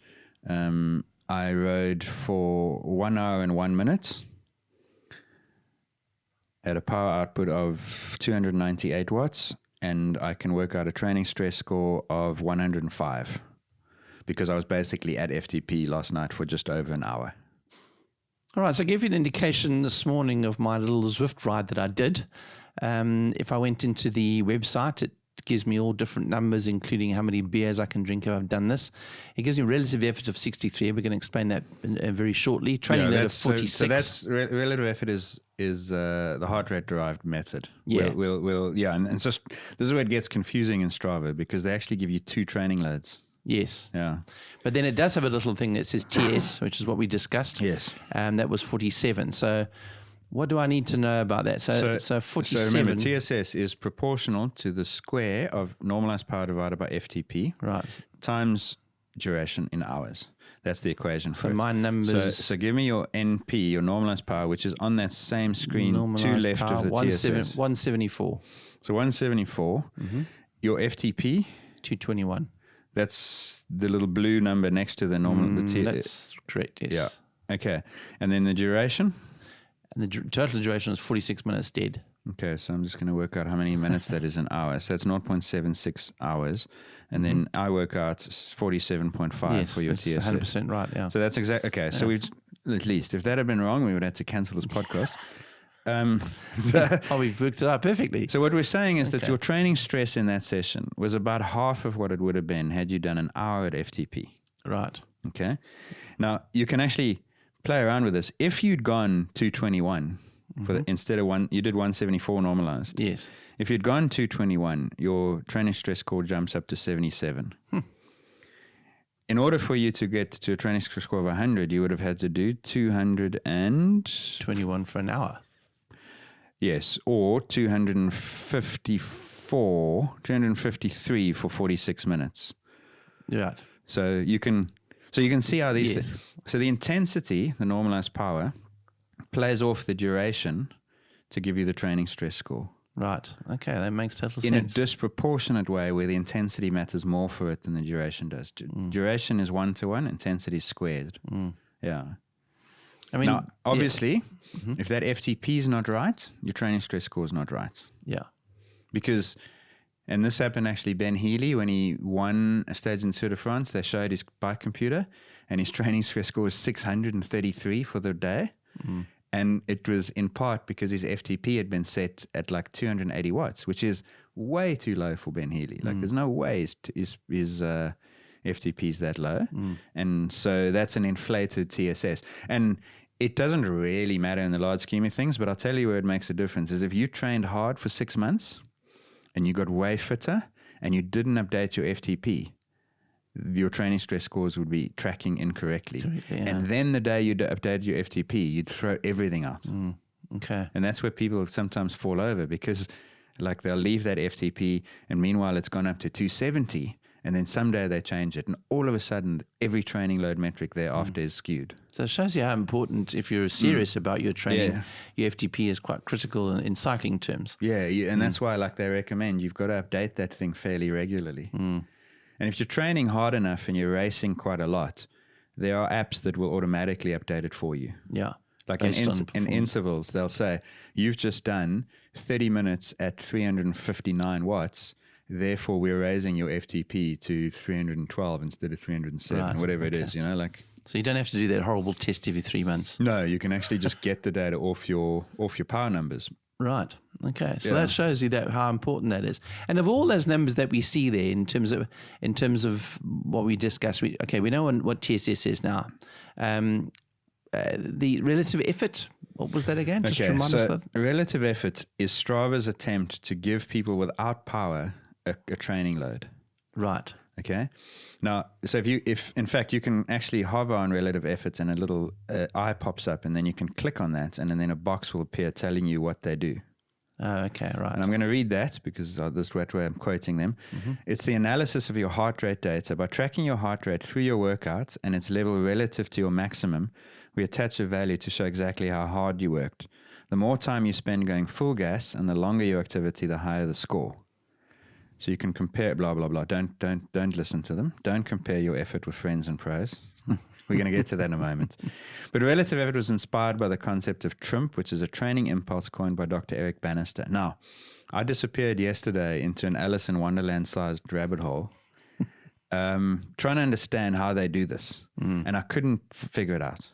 I rode for 1 hour and 1 minute. at a power output of 298 watts, and I can work out a training stress score of 105 because I was basically at FTP last night for just over an hour. All right, so I gave you an indication this morning of my little Zwift ride that I did. If I went into the website, it gives me all different numbers, including how many beers I can drink if I've done this. It gives me a relative effort of 63. We're going to explain that very shortly. Training load of 46. So that's relative effort is the heart rate derived method. Yeah. And so this is where it gets confusing in Strava because they actually give you 2 training loads. Yes. Yeah. But then it does have a little thing that says TS, which is what we discussed. Yes. That was 47. So what do I need to know about that? So 47. So remember, TSS is proportional to the square of normalized power divided by FTP. Right. Times duration in hours. That's the equation for So it. my numbers. So give me your NP, your normalized power, which is on that same screen to left of the TSS. 174. So 174. Your FTP. 221. That's the little blue number next to the normal. That's correct, yes. Yeah. Okay. And then the duration? And the total duration is 46 minutes dead. Okay, so I'm just going to work out how many minutes that is an hour. So it's 0.76 hours. And then I work out 47.5 for your TSS. 100% right, yeah. So that's exactly, okay. So we've, at least, if that had been wrong, we would have to cancel this podcast. We've worked it out perfectly. So what we're saying is that your training stress in that session was about half of what it would have been had you done an hour at FTP. Right. Okay. Now, you can actually play around with this. If you'd gone 221 instead of you did 174 normalized. Yes. If you'd gone 221, your training stress score jumps up to 77. In order for you to get to a training stress score of 100, you would have had to do 221 for an hour. Yes, or 253 for 46 minutes. Right. So you can see how these Yes. So the intensity, the normalized power, plays off the duration to give you the training stress score. Right. Okay, that makes total In a sense. disproportionate way where the intensity matters more for it than the duration does. Duration is 1-to-1, intensity is squared. Yeah. I mean, Now, obviously, if that FTP is not right, your training stress score is not right. Yeah. Because, and this happened actually, Ben Healy, when he won a stage in Tour de France, they showed his bike computer and his training stress score was 633 for the day. And it was in part because his FTP had been set at like 280 watts, which is way too low for Ben Healy. Like there's no way his FTP is that low. And so that's an inflated TSS. And it doesn't really matter in the large scheme of things, but I'll tell you where it makes a difference is if you trained hard for 6 months and you got way fitter and you didn't update your FTP, your training stress scores would be tracking incorrectly. And then the day you updated your FTP, you'd throw everything out. Okay. And that's where people sometimes fall over because like they'll leave that FTP and meanwhile it's gone up to 270 and then someday they change it and all of a sudden every training load metric thereafter is skewed. So it shows you how important, if you're serious about your training, your FTP is quite critical in cycling terms. Yeah, and that's why like they recommend you've got to update that thing fairly regularly. And if you're training hard enough and you're racing quite a lot, there are apps that will automatically update it for you. Yeah. Like in intervals, they'll say, you've just done 30 minutes at 359 watts. Therefore, we're raising your FTP to 312 instead of 307, whatever it is, like. So you don't have to do that horrible test every 3 months. No, you can actually just get the data off your power numbers. Right. Okay. So that shows you that how important that is. And of all those numbers that we see there in terms of what we discussed, we know what TSS is now. The relative effort, what was that again? Just remind us that. Relative effort is Strava's attempt to give people without power a training load. Right. Okay. Now, so if in fact you can actually hover on relative efforts and a little eye pops up and then you can click on that and then a box will appear telling you what they do. Oh, okay, right. And I'm going to read that because this is the way I'm quoting them. It's the analysis of your heart rate data. By tracking your heart rate through your workouts and its level relative to your maximum, we attach a value to show exactly how hard you worked. The more time you spend going full gas and the longer your activity, the higher the score. So you can compare, blah, blah, blah. Don't listen to them. Don't compare your effort with friends and pros. We're going to get to that in a moment. But relative effort was inspired by the concept of TRIMP, which is a training impulse coined by Dr. Eric Bannister. Now, I disappeared yesterday into an Alice in Wonderland-sized rabbit hole, trying to understand how they do this. And I couldn't figure it out.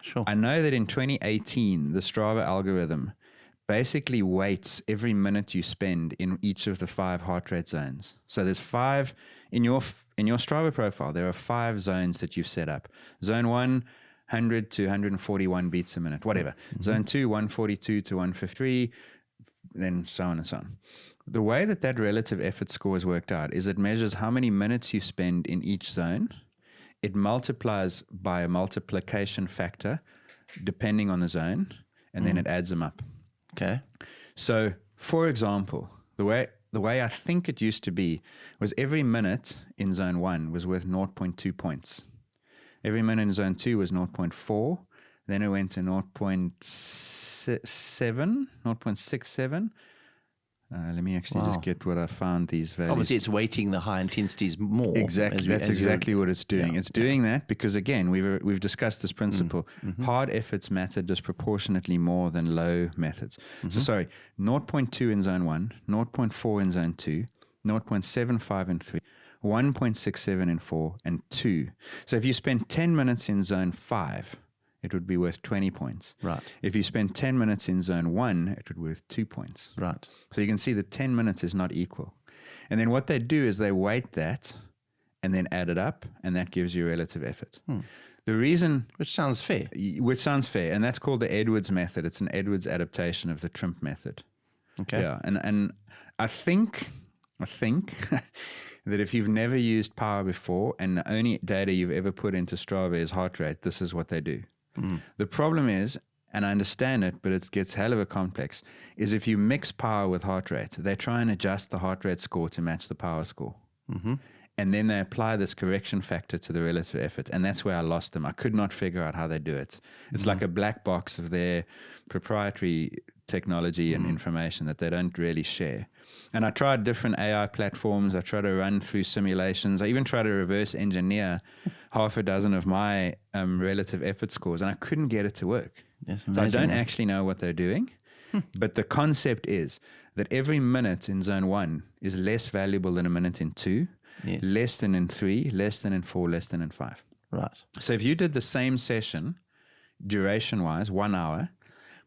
Sure. I know that in 2018, the Strava algorithm basically weights every minute you spend in each of the 5 heart rate zones. So there's 5 in your Strava profile. There are 5 zones that you've set up. Zone 1, 100 to 141 beats a minute, whatever. Zone 2, 142 to 153, then so on and so on. The way that relative effort score is worked out is it measures how many minutes you spend in each zone. It multiplies by a multiplication factor depending on the zone, and then it adds them up. Okay. So, for example, the way I think it used to be was every minute in zone 1 was worth 0.2 points. Every minute in zone 2 was 0.4. Then it went to 0.67. Let me actually just get what I found these values. Obviously, it's weighting the high intensities more. Exactly. That's exactly what it's doing. It's doing that because, again, we've discussed this principle. Hard efforts matter disproportionately more than low methods. So, sorry, 0.2 in zone 1, 0.4 in zone 2, 0.75 in 3, 1.67 in 4, and 2. So if you spend 10 minutes in zone 5, it would be worth 20 points. Right. If you spend 10 minutes in zone 1, it would be worth 2 points. Right. So you can see that 10 minutes is not equal. And then what they do is they weight that and then add it up, and that gives you relative effort. The reason... Which sounds fair. And that's called the Edwards method. It's an Edwards adaptation of the TRIMP method. Okay. Yeah, and I think that if you've never used power before and the only data you've ever put into Strava is heart rate, this is what they do. The problem is, and I understand it, but it gets hell of a complex, is if you mix power with heart rate, they try and adjust the heart rate score to match the power score. And then they apply this correction factor to the relative effort. And that's where I lost them. I could not figure out how they do it. It's like a black box of their proprietary technology and information that they don't really share. And I tried different AI platforms. I tried to run through simulations. I even tried to reverse engineer half a dozen of my relative effort scores, and I couldn't get it to work. Yes, so I don't actually know what they're doing. But the concept is that every minute in zone 1 is less valuable than a minute in 2, less than in 3, less than in 4, less than in 5. Right. So if you did the same session, duration-wise, 1 hour,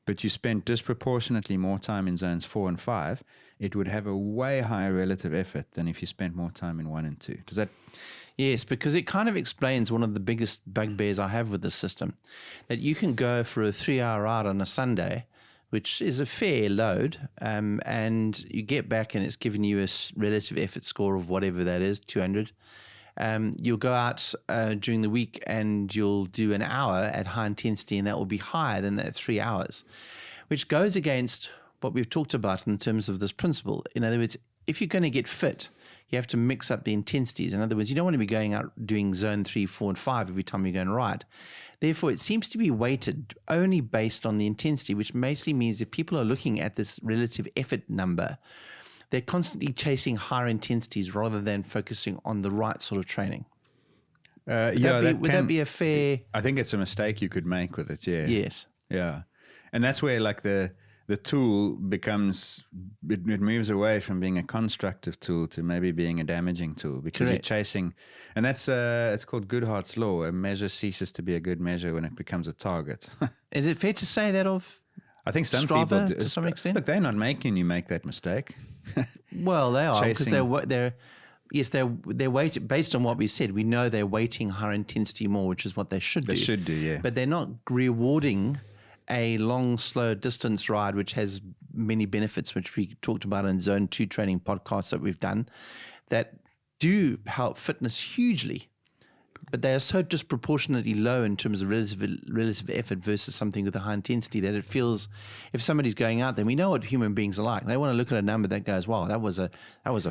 but you spent disproportionately more time in zones 4 and 5, it would have a way higher relative effort than if you spent more time in 1 and 2. Does that... Yes, because it kind of explains one of the biggest bugbears I have with this system, that you can go for a 3-hour ride on a Sunday, which is a fair load, and you get back and it's giving you a relative effort score of whatever that is, 200. You'll go out during the week and you'll do an hour at high intensity, and that will be higher than that 3 hours, which goes against what we've talked about in terms of this principle. In other words, if you're going to get fit, you have to mix up the intensities. In other words, you don't want to be going out doing zone 3, 4, and 5 every time you're going to ride. Therefore, it seems to be weighted only based on the intensity, which basically means if people are looking at this relative effort number, they're constantly chasing higher intensities rather than focusing on the right sort of training. Would that be a fair... I think it's a mistake you could make with it, yeah. Yes. Yeah. And that's where like the tool becomes, it moves away from being a constructive tool to maybe being a damaging tool, because you're chasing, and that's, it's called Goodhart's law. A measure ceases to be a good measure when it becomes a target. Is it fair to say that of I think some Strava people do, to some extent? Look, they're not making you make that mistake. Well, they are, because Chasing- they're weighting, based on what we said, we know they're weighting higher intensity more, which is what they should do. They should do, yeah. But they're not rewarding a long, slow distance ride, which has many benefits, which we talked about in Zone 2 training podcasts that we've done, that do help fitness hugely. But they are so disproportionately low in terms of relative effort versus something with a high intensity that it feels, if somebody's going out there, we know what human beings are like. They want to look at a number that goes, wow, that was a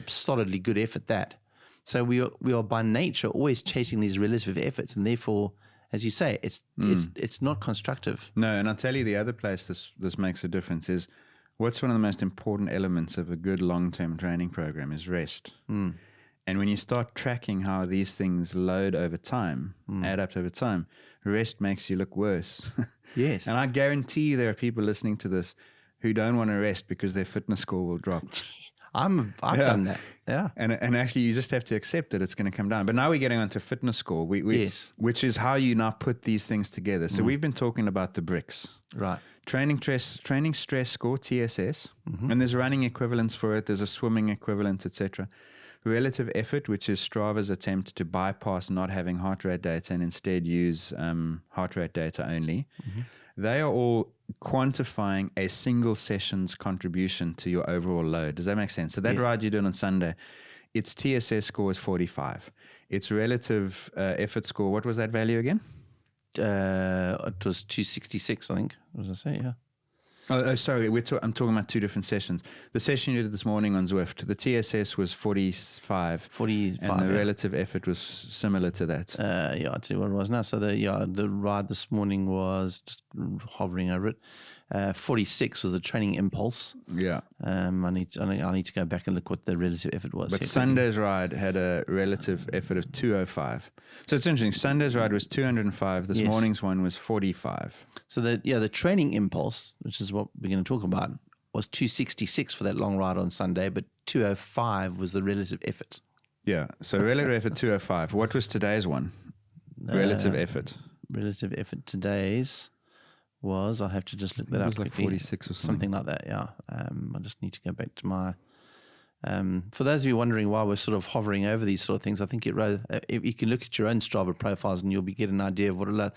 solidly good effort, that. So we are by nature always chasing these relative efforts, and therefore, as you say, it's not constructive. No, and I'll tell you the other place this makes a difference is, what's one of the most important elements of a good long-term training program is rest. And when you start tracking how these things load over time, add up over time, rest makes you look worse. Yes. And I guarantee you there are people listening to this who don't want to rest because their fitness score will drop. I've done that. Yeah. And actually, you just have to accept that it's going to come down. But now we're getting onto fitness score, Yes. which is how you now put these things together. So we've been talking about the bricks. Right. Training stress score, TSS, and there's running equivalents for it. There's a swimming equivalent, etc. Relative effort, which is Strava's attempt to bypass not having heart rate data and instead use heart rate data only. They are all quantifying a single session's contribution to your overall load. Does that make sense? So that ride you did on Sunday, its TSS score is 45. Its relative effort score, what was that value again? It was 266, I think. What did I say? Yeah. Oh, sorry. I'm talking about two different sessions. The session you did this morning on Zwift, the TSS was 45. 45. And the relative effort was similar to that. Yeah, I'd see what it was now. So the ride this morning was just hovering over it. 46 was the training impulse. Yeah. I need to go back and look what the relative effort was. But Sunday's ride had a relative effort of 205. So it's interesting. Sunday's ride was 205. This morning's one was 45. So the training impulse, which is what we're going to talk about, was 266 for that long ride on Sunday, but 205 was the relative effort. Yeah. So relative effort 205. What was today's one? Relative effort. Relative effort today's was, I'll have to just look that up. It was like 46 or something like that. Yeah. I just need to go back to my. For those of you wondering why we're sort of hovering over these sort of things, I think you can look at your own Strava profiles and you'll get an idea of what it is.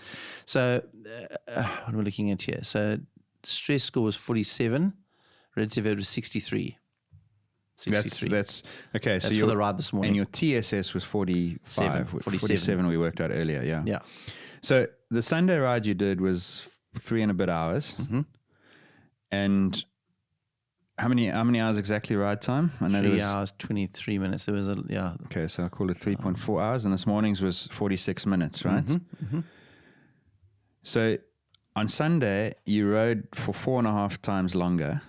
So, what am I looking at here? So, stress score was 47, relative effort was 63. 63. That's okay. That's for the ride this morning. And your TSS was 45. 47 we worked out earlier. Yeah. Yeah. So the Sunday ride you did was 3 and a bit hours. And how many hours exactly ride time? I know 3 hours, 23 minutes. There was Okay, so I'll call it 3.4 hours. And this morning's was 46 minutes, right? So on Sunday, you rode for 4.5 times longer.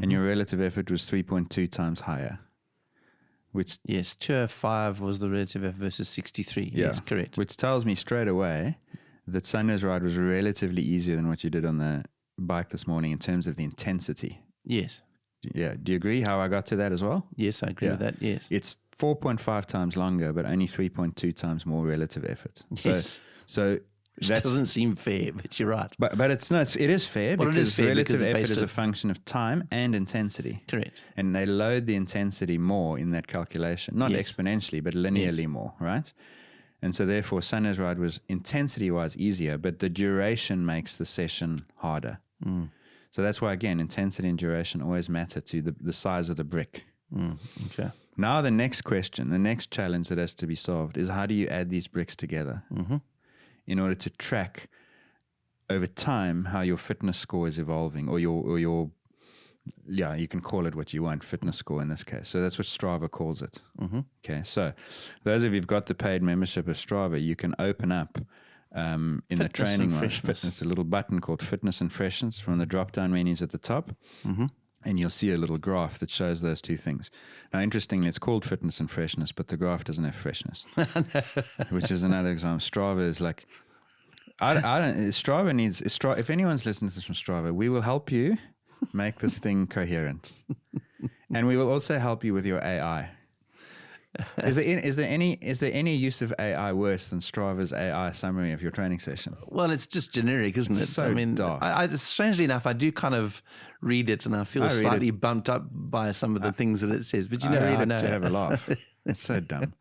And your relative effort was 3.2 times higher. Which 205 was the relative effort versus 63. Yes, correct. Which tells me straight away that Sunday's ride was relatively easier than what you did on the bike this morning in terms of the intensity. Yes. Yeah. Do you agree how I got to that as well? Yes, I agree with that. Yes. It's 4.5 times longer, but only 3.2 times more relative effort. Yes. So which doesn't seem fair, but you're right. But it is fair because it is fair relative effort is a function of time and intensity. Correct. And they load the intensity more in that calculation, not exponentially, but linearly more, right? And so therefore, Sunday's ride was intensity-wise easier, but the duration makes the session harder. So that's why, again, intensity and duration always matter to the size of the brick. Okay. Now the next question, the next challenge that has to be solved is how do you add these bricks together in order to track over time how your fitness score is evolving or your you can call it what you want, fitness score in this case. So that's what Strava calls it. Okay, so those of you who've got the paid membership of Strava, you can open up in the training one, fitness, a little button called Fitness and Freshness from the drop-down menus at the top. And you'll see a little graph that shows those two things. Now, interestingly, it's called Fitness and Freshness, but the graph doesn't have freshness, which is another example. Strava is like, Strava needs, if anyone's listening to this from Strava, we will help you make this thing coherent. And we will also help you with your AI. Is there any use of AI worse than Strava's AI summary of your training session? Well, it's just generic, isn't it? So daft. Strangely enough, I do kind of read it and I feel slightly bumped up by some of the things that it says. But you know, I read it to have a laugh. It's so dumb.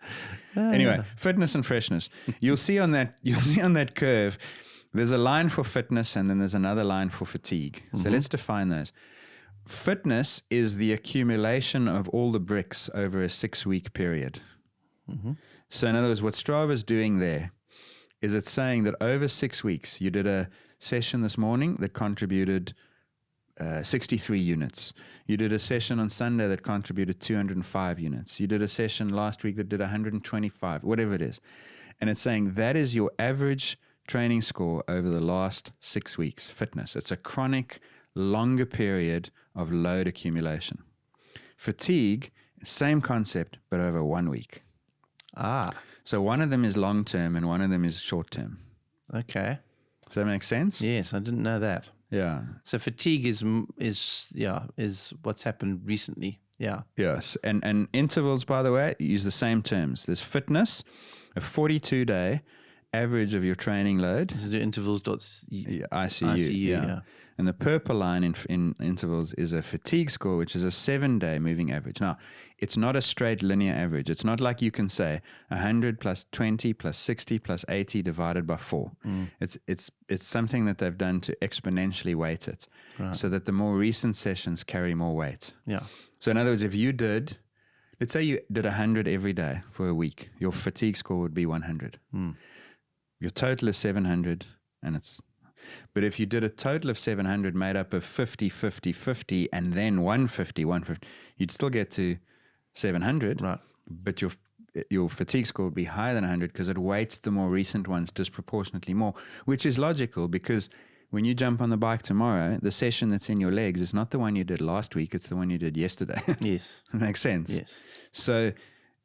Anyway, fitness and freshness. You'll see on that curve, there's a line for fitness and then there's another line for fatigue. So let's define those. Fitness is the accumulation of all the bricks over a 6-week period. So in other words, what Strava's doing there is it's saying that over 6 weeks, you did a session this morning that contributed 63 units. You did a session on Sunday that contributed 205 units. You did a session last week that did 125, whatever it is. And it's saying that is your average training score over the last 6 weeks, fitness. It's a chronic, longer period of load accumulation. Fatigue Same concept, but over 1 week. So one of them is long term and one of them is short term. Okay. Does that make sense? Yes, I didn't know that. Yeah. So fatigue is what's happened recently. Yeah. Yes. And intervals, by the way, use the same terms. There's fitness, a 42-day average of your training load. This is intervals. ICU. Yeah. And the purple line in intervals is a fatigue score, which is a 7-day moving average. Now, it's not a straight linear average. It's not like you can say 100 plus 20 plus 60 plus 80 divided by 4. It's something that they've done to exponentially weight it, so that the more recent sessions carry more weight. Yeah. So in other words, if you did, let's say you did 100 every day for a week, your fatigue score would be 100. Your total is 700, but if you did a total of 700 made up of 50, 50, 50, and then 150, 150, you'd still get to 700. Right. But your fatigue score would be higher than 100 because it weights the more recent ones disproportionately more, which is logical because when you jump on the bike tomorrow, the session that's in your legs is not the one you did last week, it's the one you did yesterday. Yes. Makes sense? Yes. So,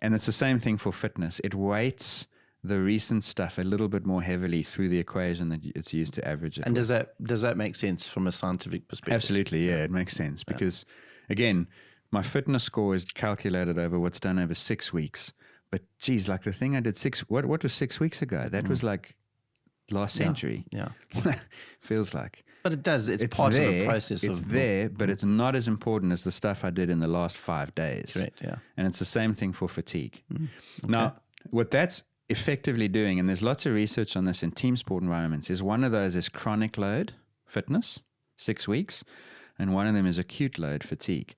and it's the same thing for fitness. It weights the recent stuff a little bit more heavily through the equation that it's used to average it. And does that make sense from a scientific perspective? Absolutely, yeah, it makes sense because, again, my fitness score is calculated over what's done over 6 weeks. But geez, like the thing I did what was 6 weeks ago? That was like last century. Yeah. Feels like. But it does. It's part of the process. It's there, but it's not as important as the stuff I did in the last 5 days. Correct, yeah. And it's the same thing for fatigue. Now, what that's effectively doing, and there's lots of research on this in team sport environments, is one of those is chronic load fitness, 6 weeks, and one of them is acute load fatigue.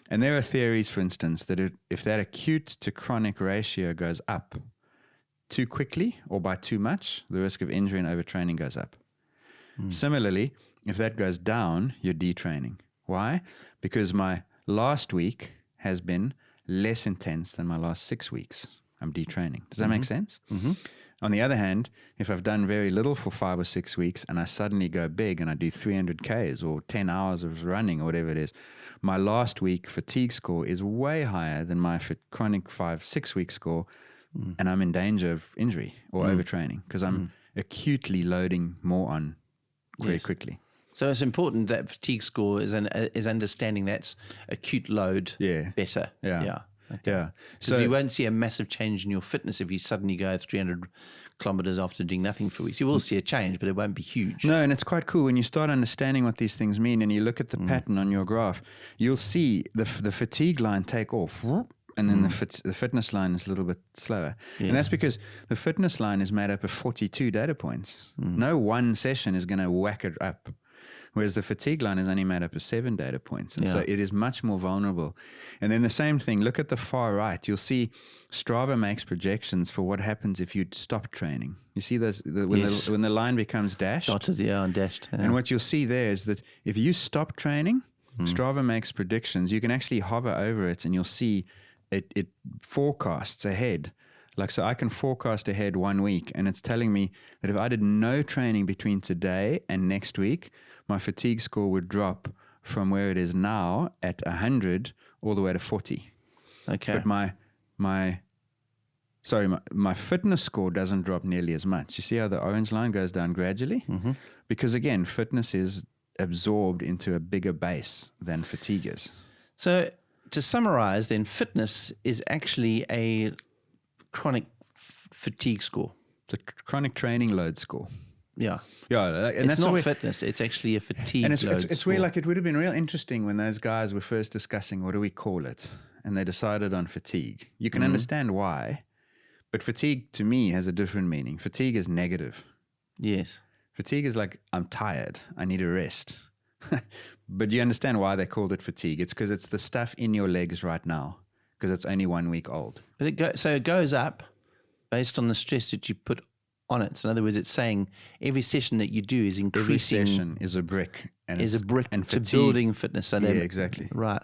And there are theories, for instance, that if that acute to chronic ratio goes up too quickly or by too much, the risk of injury and overtraining goes up. Similarly, if that goes down, you're detraining. Why? Because my last week has been less intense than my last 6 weeks. I'm detraining. Does that make sense? On the other hand, if I've done very little for 5 or 6 weeks and I suddenly go big and I do 300 Ks or 10 hours of running or whatever it is, my last week fatigue score is way higher than my chronic 5-6 week score, and I'm in danger of injury or overtraining because I'm acutely loading more on very quickly. So it's important that fatigue score is understanding that's acute load better. Yeah. Okay. Yeah. So you won't see a massive change in your fitness if you suddenly go 300 kilometers after doing nothing for weeks. You will see a change, but it won't be huge. No, and it's quite cool when you start understanding what these things mean and you look at the pattern on your graph, you'll see the fatigue line take off, and then the fitness line is a little bit slower. And that's because the fitness line is made up of 42 data points. No one session is going to whack it up. Whereas the fatigue line is only made up of 7 data points. And so it is much more vulnerable. And then the same thing, look at the far right. You'll see Strava makes projections for what happens if you stop training. You see those when the line becomes dashed? Dotted, and dashed. Yeah. And what you'll see there is that if you stop training, Strava makes predictions. You can actually hover over it and you'll see it forecasts ahead. Like, so I can forecast ahead 1 week and it's telling me that if I did no training between today and next week, my fatigue score would drop from where it is now at 100 all the way to 40. Okay. But my fitness score doesn't drop nearly as much. You see how the orange line goes down gradually? Because again, fitness is absorbed into a bigger base than fatigue is. So to summarize, then, fitness is actually a chronic fatigue score. It's a chronic training load score. Yeah. Yeah. And it's that's not fitness. It's actually a fatigue and load it's score. where, like, it would have been real interesting when those guys were first discussing what do we call it, and they decided on fatigue. You can understand why, but fatigue to me has a different meaning. Fatigue is negative. Yes. Fatigue is like, I'm tired, I need a rest. But you understand why they called it fatigue. It's because it's the stuff in your legs right now, because it's only 1 week old. But it goes up based on the stress that you put on it. So in other words, it's saying every session that you do is increasing. Every session is a brick. And is a brick and to fatigue, building fitness. So yeah, exactly. Right.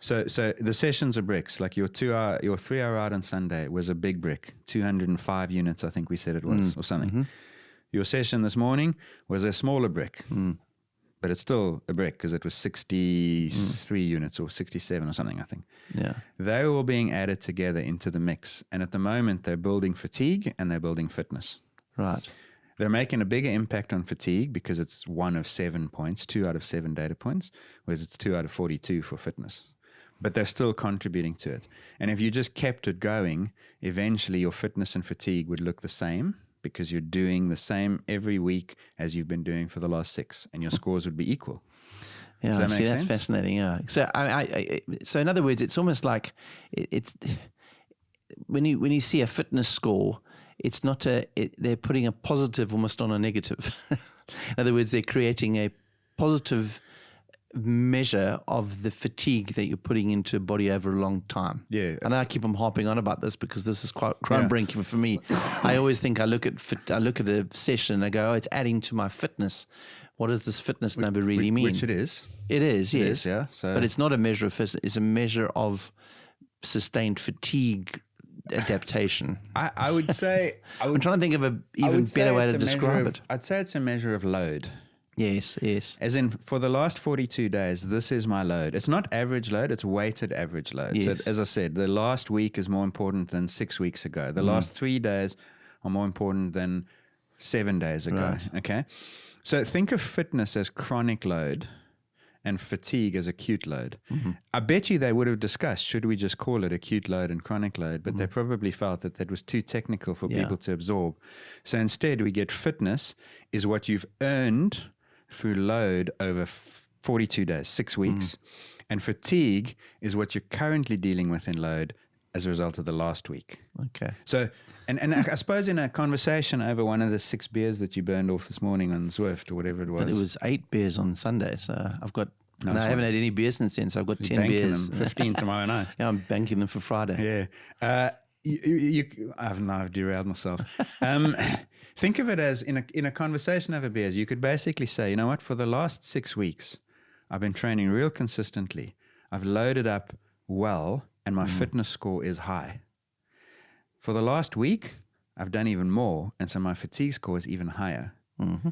So the sessions are bricks. Like your 3 hour ride on Sunday was a big brick, 205 units, I think we said it was, or something. Your session this morning was a smaller brick, but it's still a brick because it was 63 units or 67 or something, I think. Yeah. They're all being added together into the mix. And at the moment, they're building fatigue and they're building fitness. Right. They're making a bigger impact on fatigue because it's 1 of 7 points, 2 out of 7 data points, whereas it's 2 out of 42 for fitness. But they're still contributing to it. And if you just kept it going, eventually your fitness and fatigue would look the same because you're doing the same every week as you've been doing for the last 6, and your scores would be equal. Yeah, Does that make that's sense? fascinating. Yeah. So, so in other words, it's almost like it's when you see a fitness score, it's not they're putting a positive almost on a negative. In other words, they're creating a positive measure of the fatigue that you're putting into a body over a long time. Yeah. And I keep on harping on about this because this is quite groundbreaking for me. I always think I look at a session and I go, oh, it's adding to my fitness. What does this fitness number really mean? Which it is. It is, yes. It is, yeah. So, but it's not a measure of fitness. It's a measure of sustained fatigue adaptation. I would say... I'm trying to think of an even better way to describe it. I'd say it's a measure of load. Yes. As in, for the last 42 days, this is my load. It's not average load, it's weighted average load. Yes. So, as I said, the last week is more important than 6 weeks ago. The last 3 days are more important than 7 days ago. Right. Okay? So think of fitness as chronic load and fatigue as acute load. Mm-hmm. I bet you they would have discussed, should we just call it acute load and chronic load? But they probably felt that was too technical for people to absorb. So instead, we get fitness is what you've earned through load over 42 days, 6 weeks. And fatigue is what you're currently dealing with in load as a result of the last week. Okay. So, and I suppose in a conversation over one of the 6 beers that you burned off this morning on Zwift or whatever it was. But it was 8 beers on Sunday, so I've got... Nice I haven't had any beers since then, so I've got 10 banking beers. them, 15 tomorrow night. Yeah, I'm banking them for Friday. Yeah. I've derailed myself. Think of it as in a conversation over beers, you could basically say, you know what, for the last 6 weeks, I've been training real consistently. I've loaded up well, and my fitness score is high. For the last week, I've done even more, and so my fatigue score is even higher. Mm-hmm.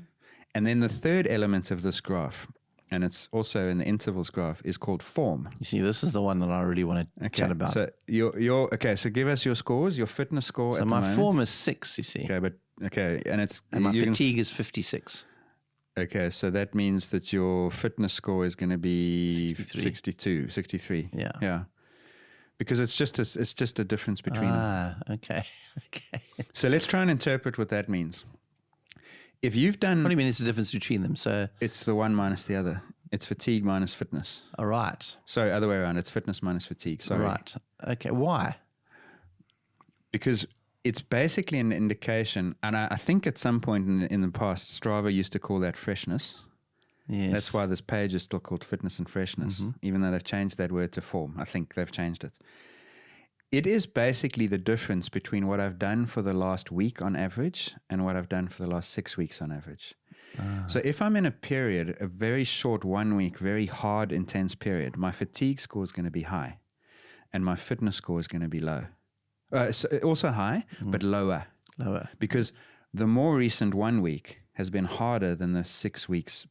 And then the third element of this graph, and it's also in the intervals graph, is called form. You see, this is the one that I really want to chat about. So so give us your scores, your fitness score. So at the my moment. form is 6, you see. And My fatigue is 56. Okay, so that means that your fitness score is going to be 63. Yeah. Because it's just a difference between them. Okay. So let's try and interpret what that means. If you've done... What do you mean it's the difference between them? So It's the one minus the other. It's fatigue minus fitness. all right. Sorry, other way around. It's fitness minus fatigue. Sorry. All right. Okay. Why? Because it's basically an indication, and I think at some point in the past, Strava used to call that freshness. Yes. That's why this page is still called fitness and freshness, even though they've changed that word to form. I think they've changed it. It is basically the difference between what I've done for the last week on average and what I've done for the last 6 weeks on average. So if I'm in a period, a very short 1 week, very hard, intense period, my fatigue score is going to be high and my fitness score is going to be low. So also high, but lower. Lower. Because the more recent 1 week has been harder than the 6 weeks,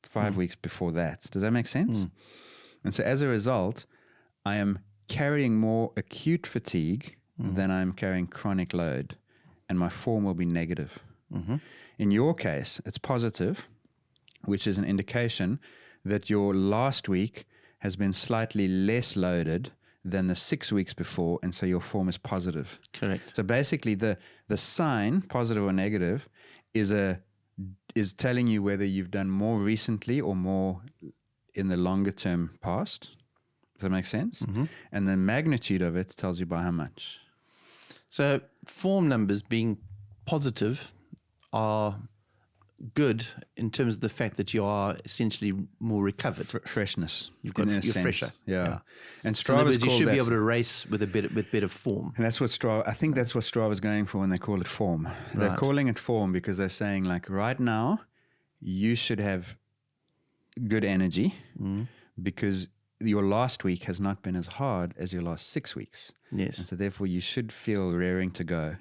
5 weeks before that. Does that make sense? And so as a result, I am carrying more acute fatigue than I'm carrying chronic load, and my form will be negative. In your case, it's positive, which is an indication that your last week has been slightly less loaded than the 6 weeks before, and so your form is positive. Correct. So basically, the sign, positive or negative, is telling you whether you've done more recently or more in the longer term past. Does that make sense? And the magnitude of it tells you by how much. So form numbers being positive are good in terms of the fact that you are essentially more recovered. Freshness. You're fresher. Yeah. And In other Strava's words, you called should that. be able to race with a bit of form. And that's what I think that's what Strava's going for when they call it form. They're Right. calling it form because they're saying, like, right now, you should have good energy because your last week has not been as hard as your last 6 weeks. Yes. And so therefore you should feel raring to go.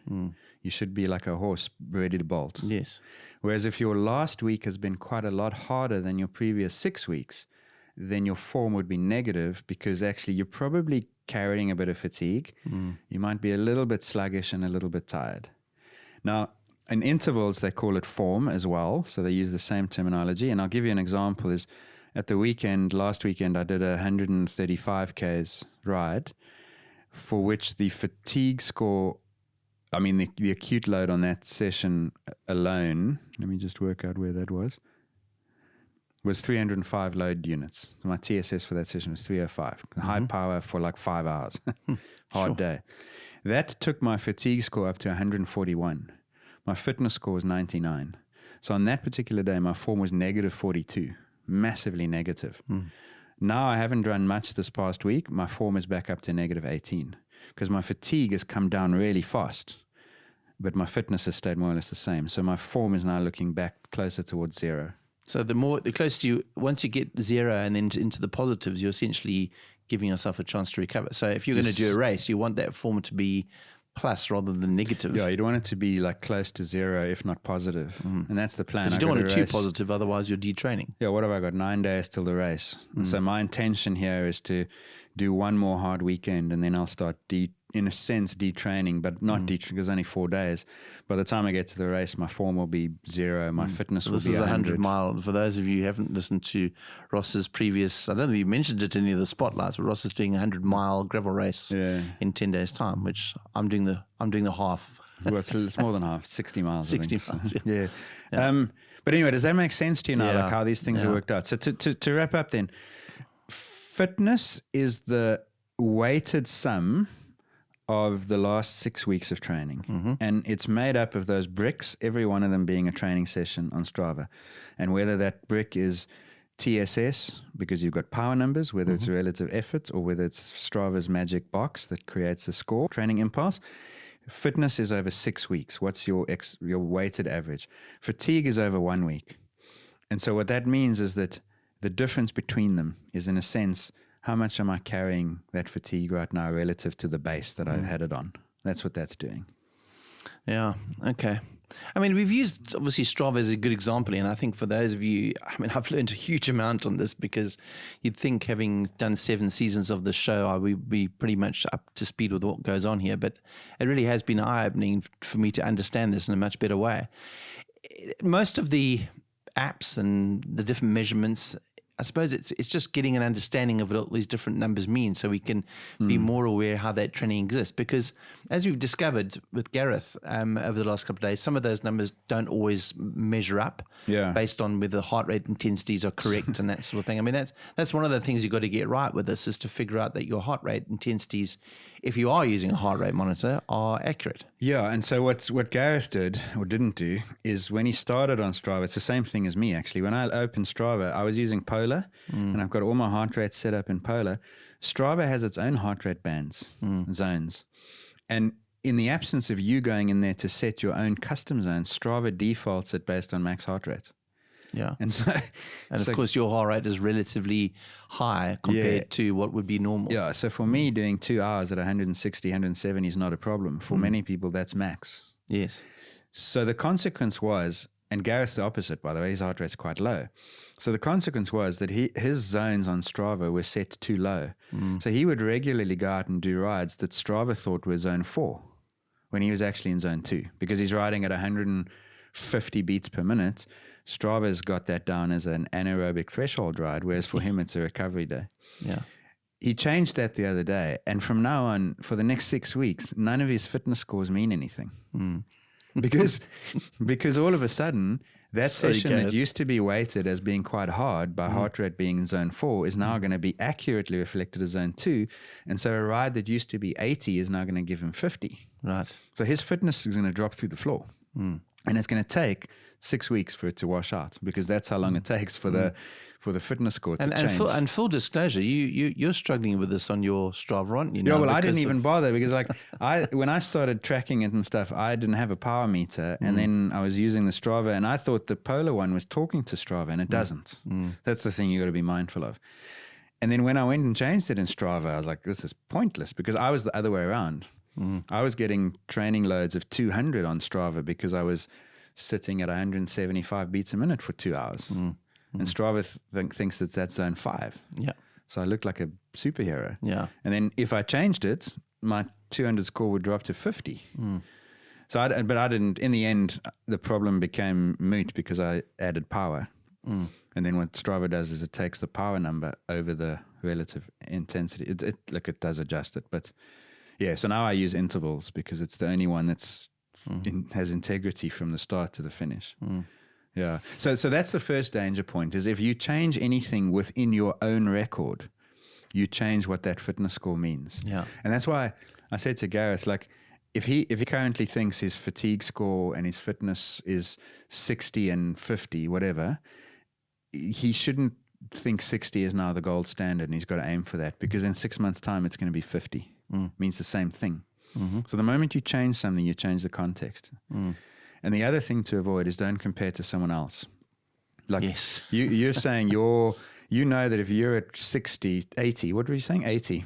You should be like a horse ready to bolt. Yes. Whereas if your last week has been quite a lot harder than your previous 6 weeks, then your form would be negative because actually you're probably carrying a bit of fatigue. You might be a little bit sluggish and a little bit tired. Now, in intervals, they call it form as well. So they use the same terminology. And I'll give you an example is at the weekend, last weekend, I did a 135 Ks ride for which the fatigue score, I mean, the acute load on that session alone, let me just work out where that was 305 load units. So my TSS for that session was 305. High power for like 5 hours. Hard day. That took my fatigue score up to 141. My fitness score was 99. So on that particular day, my form was negative 42, massively negative. Now I haven't run much this past week. My form is back up to negative 18 because my fatigue has come down really fast, but my fitness has stayed more or less the same. So my form is now looking back closer towards zero. So the closer you, once you get zero and then into the positives, you're essentially giving yourself a chance to recover. So if you're going to do a race, you want that form to be plus rather than negative. Yeah, you'd want it to be like close to zero, if not positive. And that's the plan. But you don't want it too positive, otherwise you're detraining. Yeah, what have I got? 9 days till the race. And so my intention here is to do one more hard weekend and then I'll start in a sense detraining, but not detraining because only 4 days. By the time I get to the race, my form will be zero, my fitness will be 100. This is 100 mile. For those of you who haven't listened to Ross's previous, I don't know if you mentioned it in any of the spotlights, but Ross is doing a 100-mile gravel race in 10 days' time, which I'm doing the half. Well, it's more than half, 60 miles. 60 miles. Yeah. But anyway, does that make sense to you now, like how these things are worked out? So to wrap up then, fitness is the weighted sum of the last 6 weeks of training. And it's made up of those bricks, every one of them being a training session on Strava. And whether that brick is TSS, because you've got power numbers, whether it's relative effort, or whether it's Strava's magic box that creates a score, training impulse. Fitness is over 6 weeks. What's your weighted average? Fatigue is over 1 week. And so what that means is that the difference between them is, in a sense, how much am I carrying that fatigue right now relative to the base that I had it on? That's what that's doing. Yeah, okay. I mean, we've used, obviously, Strava as a good example. And I think for those of you, I mean, I've learned a huge amount on this because you'd think having done 7 seasons of the show, I would be pretty much up to speed with what goes on here. But it really has been eye-opening for me to understand this in a much better way. Most of the apps and the different measurements, I suppose it's just getting an understanding of what all these different numbers mean so we can be more aware how that training exists. Because as we've discovered with Gareth over the last couple of days, some of those numbers don't always measure up based on whether the heart rate intensities are correct and that sort of thing. I mean, that's one of the things you've got to get right with this, is to figure out that your heart rate intensities, if you are using a heart rate monitor, are accurate. Yeah, and so what Gareth did or didn't do is when he started on Strava, it's the same thing as me actually. When I opened Strava, I was using Polar, and I've got all my heart rates set up in Polar. Strava has its own heart rate bands, zones. And in the absence of you going in there to set your own custom zones, Strava defaults it based on max heart rate. Yeah. And so, and of course, your heart rate is relatively high compared to what would be normal. Yeah. So for me, doing 2 hours at 160, 170 is not a problem. For many people, that's max. Yes. So the consequence was, and Gareth's the opposite, by the way, his heart rate's quite low. So the consequence was that his zones on Strava were set too low. So he would regularly go out and do rides that Strava thought were zone 4 when he was actually in zone 2, because he's riding at 150 beats per minute. Strava's got that down as an anaerobic threshold ride, whereas for him it's a recovery day. Yeah. He changed that the other day, and from now on, for the next 6 weeks, none of his fitness scores mean anything. Because all of a sudden, that session that used to be weighted as being quite hard by heart rate being in zone 4 is now going to be accurately reflected as zone 2. And so a ride that used to be 80 is now going to give him 50. Right. So his fitness is going to drop through the floor. And it's going to take 6 weeks for it to wash out, because that's how long it takes for the fitness score to change. And full disclosure, you're struggling with this on your Strava, aren't you? Yeah, well, I didn't even bother because when I started tracking it and stuff, I didn't have a power meter, and then I was using the Strava, and I thought the Polar one was talking to Strava, and it doesn't. That's the thing you got to be mindful of. And then when I went and changed it in Strava, I was like, this is pointless, because I was the other way around. I was getting training loads of 200 on Strava because I was sitting at 175 beats a minute for 2 hours. And Strava thinks that's zone 5. Yeah. So I looked like a superhero. Yeah. And then if I changed it, my 200 score would drop to 50. So, but I didn't. In the end, the problem became moot because I added power. And then what Strava does is it takes the power number over the relative intensity. It does adjust it, but yeah. So now I use intervals because it's the only one that's has integrity from the start to the finish. Yeah. So that's the first danger point: is if you change anything within your own record, you change what that fitness score means. Yeah. And that's why I said to Gareth, like, if he currently thinks his fatigue score and his fitness is 60 and 50, whatever, he shouldn't think 60 is now the gold standard and he's got to aim for that, because in 6 months' time it's going to be 50. Means the same thing. So the moment you change something, you change the context. And the other thing to avoid is don't compare to someone else. Like, Yes. you're saying you know that if you're at 60, 80, what were you saying? 80.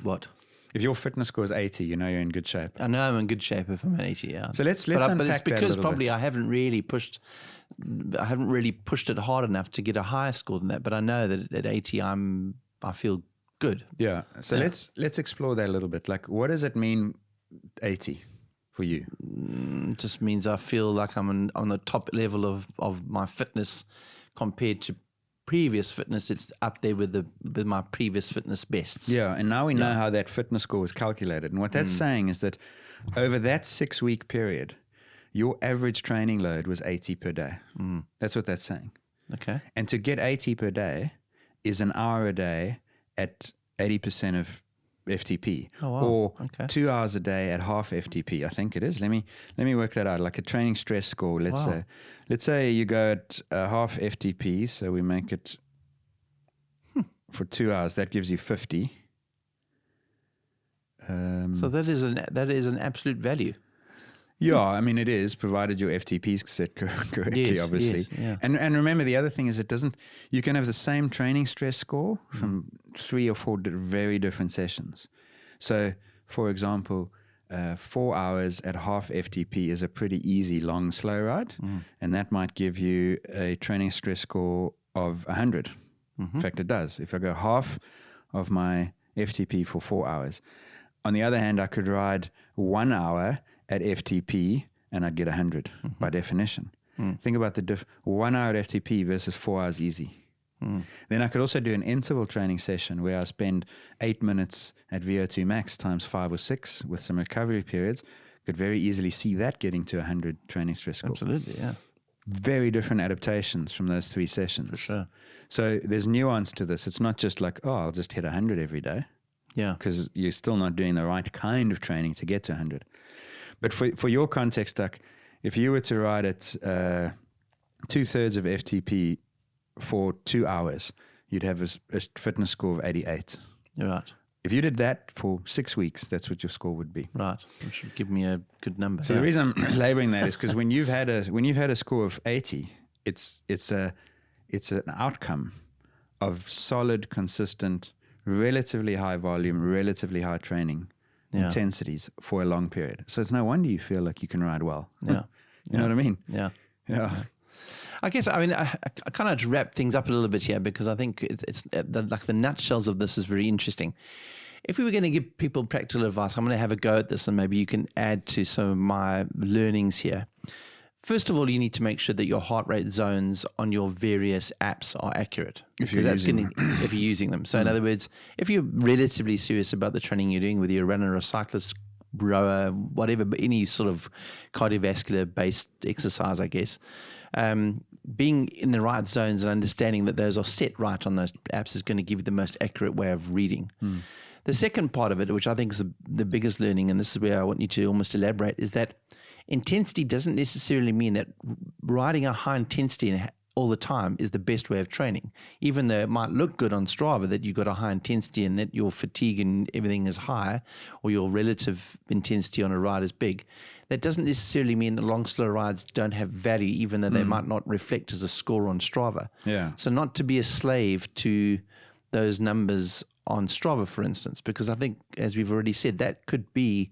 What? If your fitness score is 80, you know you're in good shape. I know I'm in good shape if I'm at 80, yeah. So let's but unpack it's that a because little probably bit. I haven't really pushed it hard enough to get a higher score than that. But I know that at 80 I feel good. Yeah. So let's explore that a little bit. Like, what does it mean 80 for you? It just means I feel like I'm on the top level of my fitness compared to previous fitness. It's up there with my previous fitness bests. Yeah, and now we know how that fitness score was calculated. And what that's saying is that over that 6-week period, your average training load was 80 per day. That's what that's saying. Okay. And to get 80 per day is an hour a day at 80% of FTP, Oh, wow. or Okay. 2 hours a day at half FTP. I think it is. Let me work that out. Like a training stress score. Let's say you go at half FTP, so we make it for 2 hours. That gives you 50. So that is an absolute value. Yeah, I mean it is, provided your FTP is set correctly, Yes, obviously. yes, yeah. And remember, the other thing is you can have the same training stress score from 3 or 4 very different sessions. So, for example, 4 hours at half FTP is a pretty easy long slow ride, and that might give you a training stress score of 100. In fact, it does. If I go half of my FTP for 4 hours. On the other hand, I could ride 1 hour at FTP and I'd get 100 by definition. Think about the 1 hour at FTP versus 4 hours easy. Then I could also do an interval training session where I spend 8 minutes at VO2 max times 5 or 6 with some recovery periods. Could very easily see that getting to 100 training stress score. Absolutely, yeah. Very different adaptations from those 3 sessions. For sure. So there's nuance to this. It's not just like, I'll just hit 100 every day, Yeah. because you're still not doing the right kind of training to get to 100. But for your context, Doug, if you were to ride at 2/3 of FTP for 2 hours, you'd have a fitness score of 88. You're right. If you did that for 6 weeks, that's what your score would be. Right. Which should give me a good number. So the reason I'm laboring that is because when you've had a score of 80, it's an outcome of solid, consistent, relatively high volume, relatively high training intensities for a long period. So it's no wonder you feel like you can ride well. Yeah. You know what I mean? Yeah. Yeah. I guess, I kind of wrap things up a little bit here, because I think it's like the nutshells of this is very interesting. If we were going to give people practical advice, I'm going to have a go at this and maybe you can add to some of my learnings here. First of all, you need to make sure that your heart rate zones on your various apps are accurate. If you're using them. So in other words, if you're relatively serious about the training you're doing, whether you're a runner or a cyclist, rower, whatever, but any sort of cardiovascular based exercise, I guess, being in the right zones and understanding that those are set right on those apps is going to give you the most accurate way of reading. The second part of it, which I think is the biggest learning, and this is where I want you to almost elaborate, is that intensity doesn't necessarily mean that riding a high intensity all the time is the best way of training. Even though it might look good on Strava that you've got a high intensity and that your fatigue and everything is high, or your relative intensity on a ride is big, that doesn't necessarily mean that long, slow rides don't have value, even though they might not reflect as a score on Strava. Yeah. So not to be a slave to those numbers on Strava, for instance? Because I think, as we've already said, that could be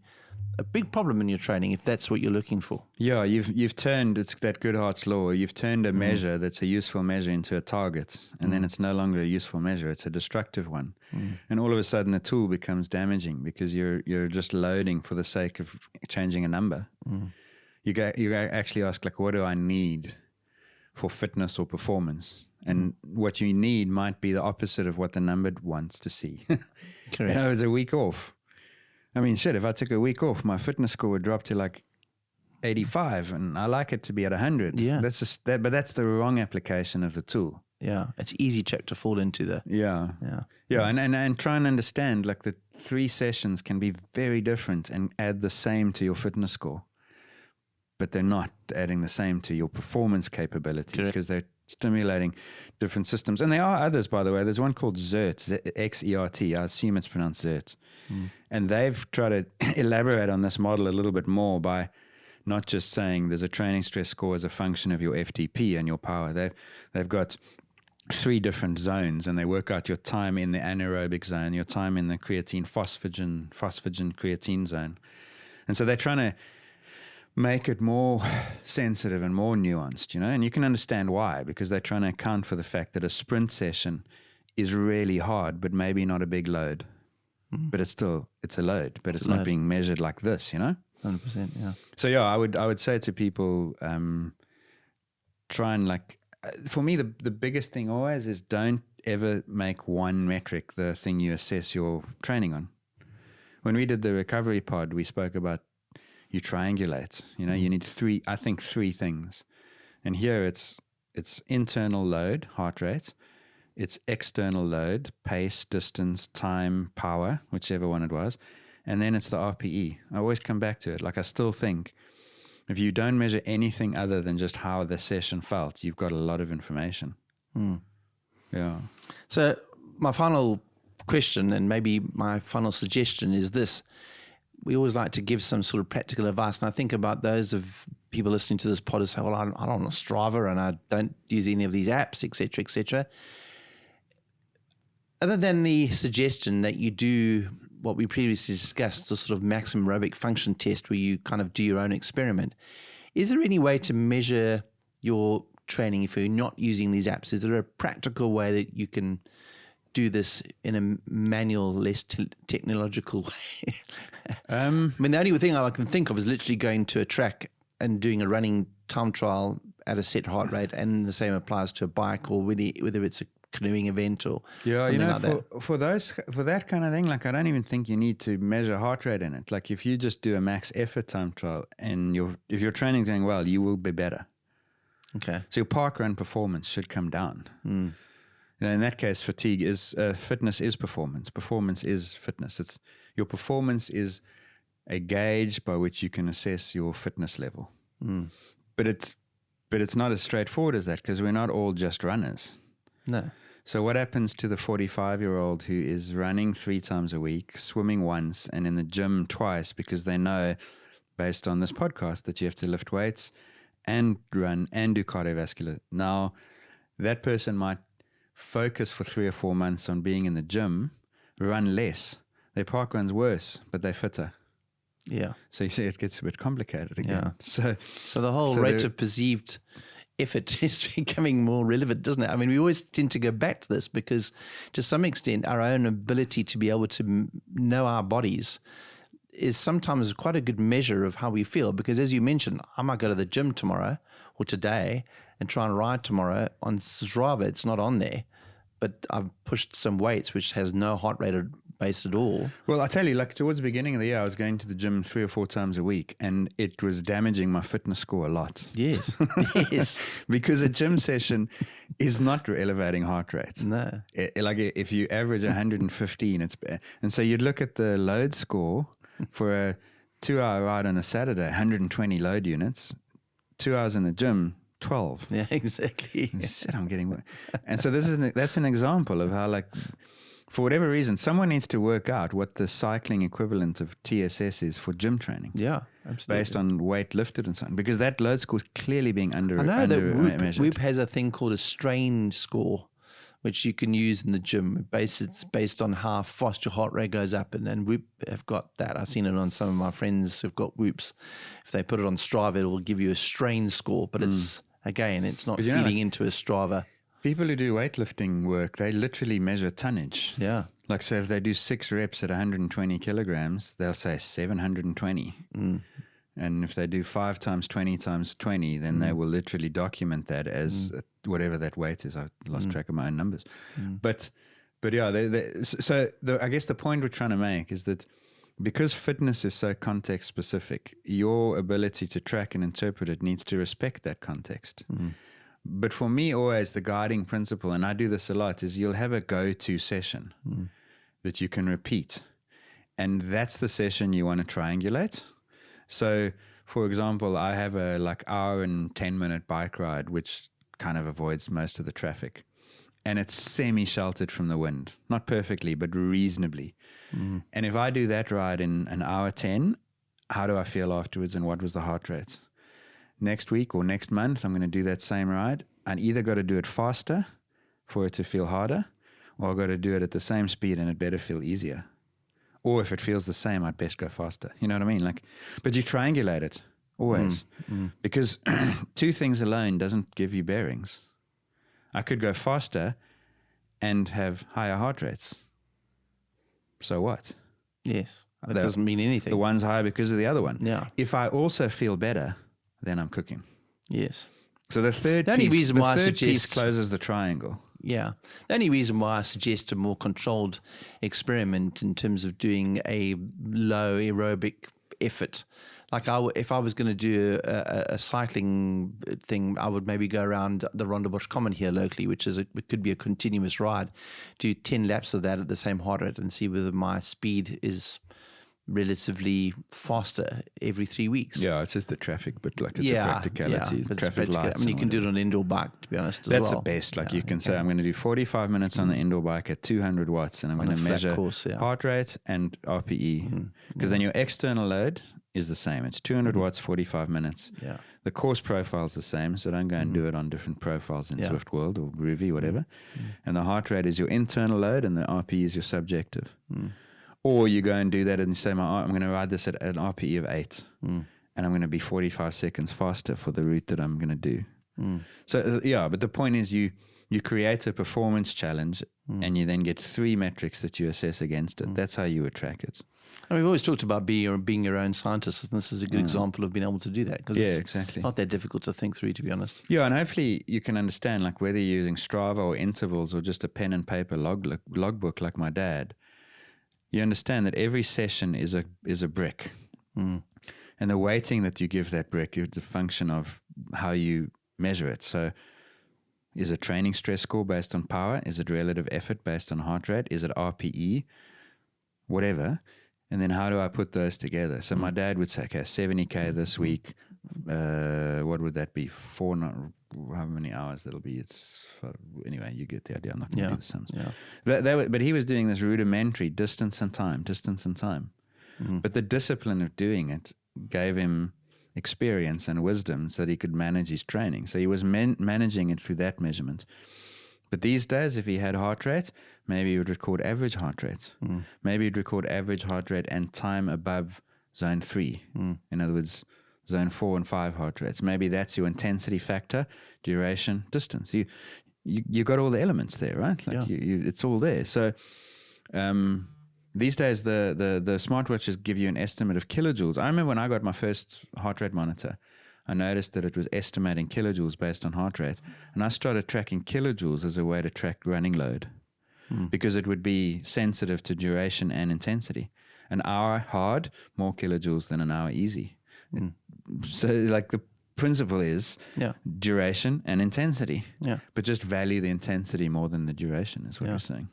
a big problem in your training if that's what you're looking for. Yeah, you've turned, it's that Goodhart's law, you've turned a measure that's a useful measure into a target, and then it's no longer a useful measure, it's a destructive one. And all of a sudden the tool becomes damaging because you're just loading for the sake of changing a number. You actually ask, like, what do I need for fitness or performance? And what you need might be the opposite of what the number wants to see. Correct. It's a week off. I mean, shit, if I took a week off, my fitness score would drop to like 85, and I like it to be at 100. Yeah. That's just that, but that's the wrong application of the tool. Yeah, it's easy to fall into the. Yeah. And try and understand, like, the 3 sessions can be very different and add the same to your fitness score, but they're not adding the same to your performance capabilities because they're stimulating different systems. And there are others, by the way. There's one called XERT, X-E-R-T. I assume it's pronounced XERT. And they've tried to elaborate on this model a little bit more by not just saying there's a training stress score as a function of your FTP and your power. They've got 3 different zones, and they work out your time in the anaerobic zone, your time in the creatine, phosphagen, creatine zone. And so they're trying to make it more sensitive and more nuanced, and you can understand why, because they're trying to account for the fact that a sprint session is really hard, but maybe not a big load. But it's a load, but it's not being measured like this, 100%, yeah. So yeah, I would say to people, try and, like, for me, the biggest thing always is don't ever make one metric the thing you assess your training on. When we did the recovery pod, we spoke about you triangulate, you need 3 things. And here it's internal load, heart rate. It's external load, pace, distance, time, power, whichever one it was. And then it's the RPE. I always come back to it. Like, I still think if you don't measure anything other than just how the session felt, you've got a lot of information. Yeah. So my final question, and maybe my final suggestion, is this. We always like to give some sort of practical advice. And I think about those of people listening to this pod who say, well, I don't know Strava and I don't use any of these apps, et cetera, et cetera. Other than the suggestion that you do what we previously discussed, the sort of maximum aerobic function test where you kind of do your own experiment, is there any way to measure your training if you're not using these apps? Is there a practical way that you can do this in a manual, less technological way? I mean, the only thing I can think of is literally going to a track and doing a running time trial at a set heart rate, and the same applies to a bike or whether it's a canoeing event or something like that. For that kind of thing, like, I don't even think you need to measure heart rate in it. Like, if you just do a max effort time trial and if your training's going well, you will be better. Okay. So your park run performance should come down. In that case, fitness is performance. Performance is fitness. Your performance is a gauge by which you can assess your fitness level. But it's not as straightforward as that, because we're not all just runners. No. So what happens to the 45-year-old who is running 3 times a week, swimming once, and in the gym twice, because they know, based on this podcast, that you have to lift weights and run and do cardiovascular? Now, that person might focus for 3 or 4 months on being in the gym, run less. Their park run's worse, but they're fitter. Yeah. So you see, it gets a bit complicated again. Yeah. So the whole rate of perceived effort is becoming more relevant, doesn't it? I mean, we always tend to go back to this because, to some extent, our own ability to be able to know our bodies is sometimes quite a good measure of how we feel. Because, as you mentioned, I might go to the gym tomorrow or today and try and ride tomorrow. On Strava, it's not on there, but I've pushed some weights which has no heart rate base at all. Well, I tell you, like, towards the beginning of the year, I was going to the gym 3 or 4 times a week, and it was damaging my fitness score a lot. Yes. Yes. Because a gym session is not elevating heart rate. No. Like, if you average 115, it's bad. And so you'd look at the load score for a 2-hour ride on a Saturday, 120 load units, 2 hours in the gym, 12. Yeah, exactly. Shit, I'm getting work. And so that's an example of how, like, for whatever reason, someone needs to work out what the cycling equivalent of TSS is for gym training. Yeah, absolutely. Based on weight lifted and so on. Because that load score is clearly being I know that measured. Whoop has a thing called a strain score, which you can use in the gym. It's based on how fast your heart rate goes up, and Whoop have got that. I've seen it on some of my friends who've got Whoops. If they put it on Strava, it will give you a strain score, but it's not feeding into a Strava. People who do weightlifting work, they literally measure tonnage. Yeah. Like, so if they do 6 reps at 120 kilograms, they'll say 720. And if they do 5 times 20 times 20, then they will literally document that as whatever that weight is. I lost track of my own numbers. But yeah, I guess the point we're trying to make is that because fitness is so context specific, your ability to track and interpret it needs to respect that context. But for me, always the guiding principle, and I do this a lot, is you'll have a go-to session that you can repeat. And that's the session you want to triangulate. So, for example, I have a hour and 10-minute bike ride, which kind of avoids most of the traffic. And it's semi-sheltered from the wind. Not perfectly, but reasonably. And if I do that ride in an hour 10, how do I feel afterwards and what was the heart rate? Next week or next month, I'm going to do that same ride. I either got to do it faster for it to feel harder, or I've got to do it at the same speed and it better feel easier. Or if it feels the same, I'd best go faster. You know what I mean? But you triangulate it always. Because 2 things alone doesn't give you bearings. I could go faster and have higher heart rates. So what? Yes. That doesn't mean anything. The one's higher because of the other one. Yeah. If I also feel better, then I'm cooking. Yes. So the third piece closes the triangle. Yeah. The only reason why I suggest a more controlled experiment in terms of doing a low aerobic effort, like if I was going to do a cycling thing, I would maybe go around the Rondebosch Common here locally, which it could be a continuous ride, do 10 laps of that at the same heart rate and see whether my speed is relatively faster every 3 weeks. Yeah, it's just the traffic, but it's a practicality. Yeah, traffic lights. I mean, you can do it on an indoor bike, to be honest. That's the best. You can say, I'm going to do 45 minutes on the indoor bike at 200 watts, and I'm going to measure heart rate and RPE, because then your external load is the same. It's 200 watts, 45 minutes. Yeah. The course profile is the same, so don't go and do it on different profiles in Swift World or Groovy, whatever. And the heart rate is your internal load, and the RPE is your subjective. Or you go and do that and you say, I'm going to ride this at an RPE of 8, and I'm going to be 45 seconds faster for the route that I'm going to do. So, but the point is you create a performance challenge, and you then get 3 metrics that you assess against it. That's how you would track it. And we've always talked about being your own scientist, and this is a good example of being able to do that, because it's not that difficult to think through, to be honest. Yeah, and hopefully you can understand, whether you're using Strava or intervals or just a pen and paper logbook like my dad, you understand that every session is a brick. And the weighting that you give that brick is a function of how you measure it. So is it training stress score based on power? Is it relative effort based on heart rate? Is it RPE? Whatever. And then how do I put those together? So my dad would say, okay, 70K this week. What would that be? How many hours that'll be? Anyway, you get the idea. I'm not going to do the sums. Yeah. But he was doing this rudimentary distance and time. But the discipline of doing it gave him experience and wisdom so that he could manage his training. So he was managing it through that measurement. But these days, if he had heart rate, maybe he would record average heart rate. Maybe he'd record average heart rate and time above zone 3. In other words, zone 4 and 5 heart rates. Maybe that's your intensity factor, duration, distance. You got all the elements there, right? It's all there. So these days, the smartwatches give you an estimate of kilojoules. I remember when I got my first heart rate monitor, I noticed that it was estimating kilojoules based on heart rate. And I started tracking kilojoules as a way to track running load, because it would be sensitive to duration and intensity. An hour hard, more kilojoules than an hour easy. So the principle is duration and intensity, but just value the intensity more than the duration is what you're saying.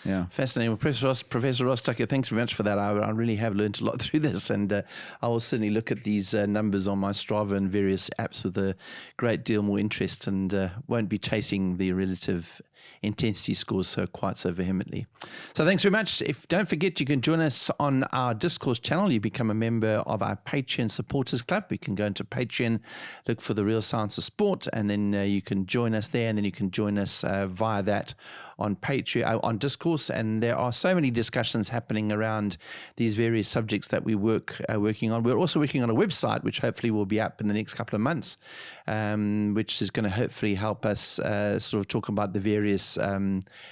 Yeah, fascinating. Well, Professor Ross Tucker, thanks very much for that. I really have learned a lot through this, and I will certainly look at these numbers on my Strava and various apps with a great deal more interest, and won't be chasing the relative intensity scores quite so vehemently. So thanks very much. Don't forget, you can join us on our Discourse channel. You become a member of our Patreon supporters club. You can go into Patreon, look for The Real Science of Sport, and then you can join us there, and then you can join us via that on Patreon, on Discourse. And there are so many discussions happening around these various subjects that we working on. We're also working on a website, which hopefully will be up in the next couple of months, which is going to hopefully help us sort of talk about the various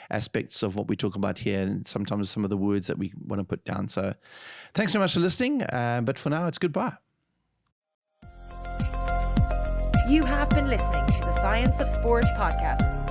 aspects of what we talk about here, and sometimes some of the words that we want to put down. So thanks so much for listening. But for now, it's goodbye. You have been listening to the Science of Sport podcast.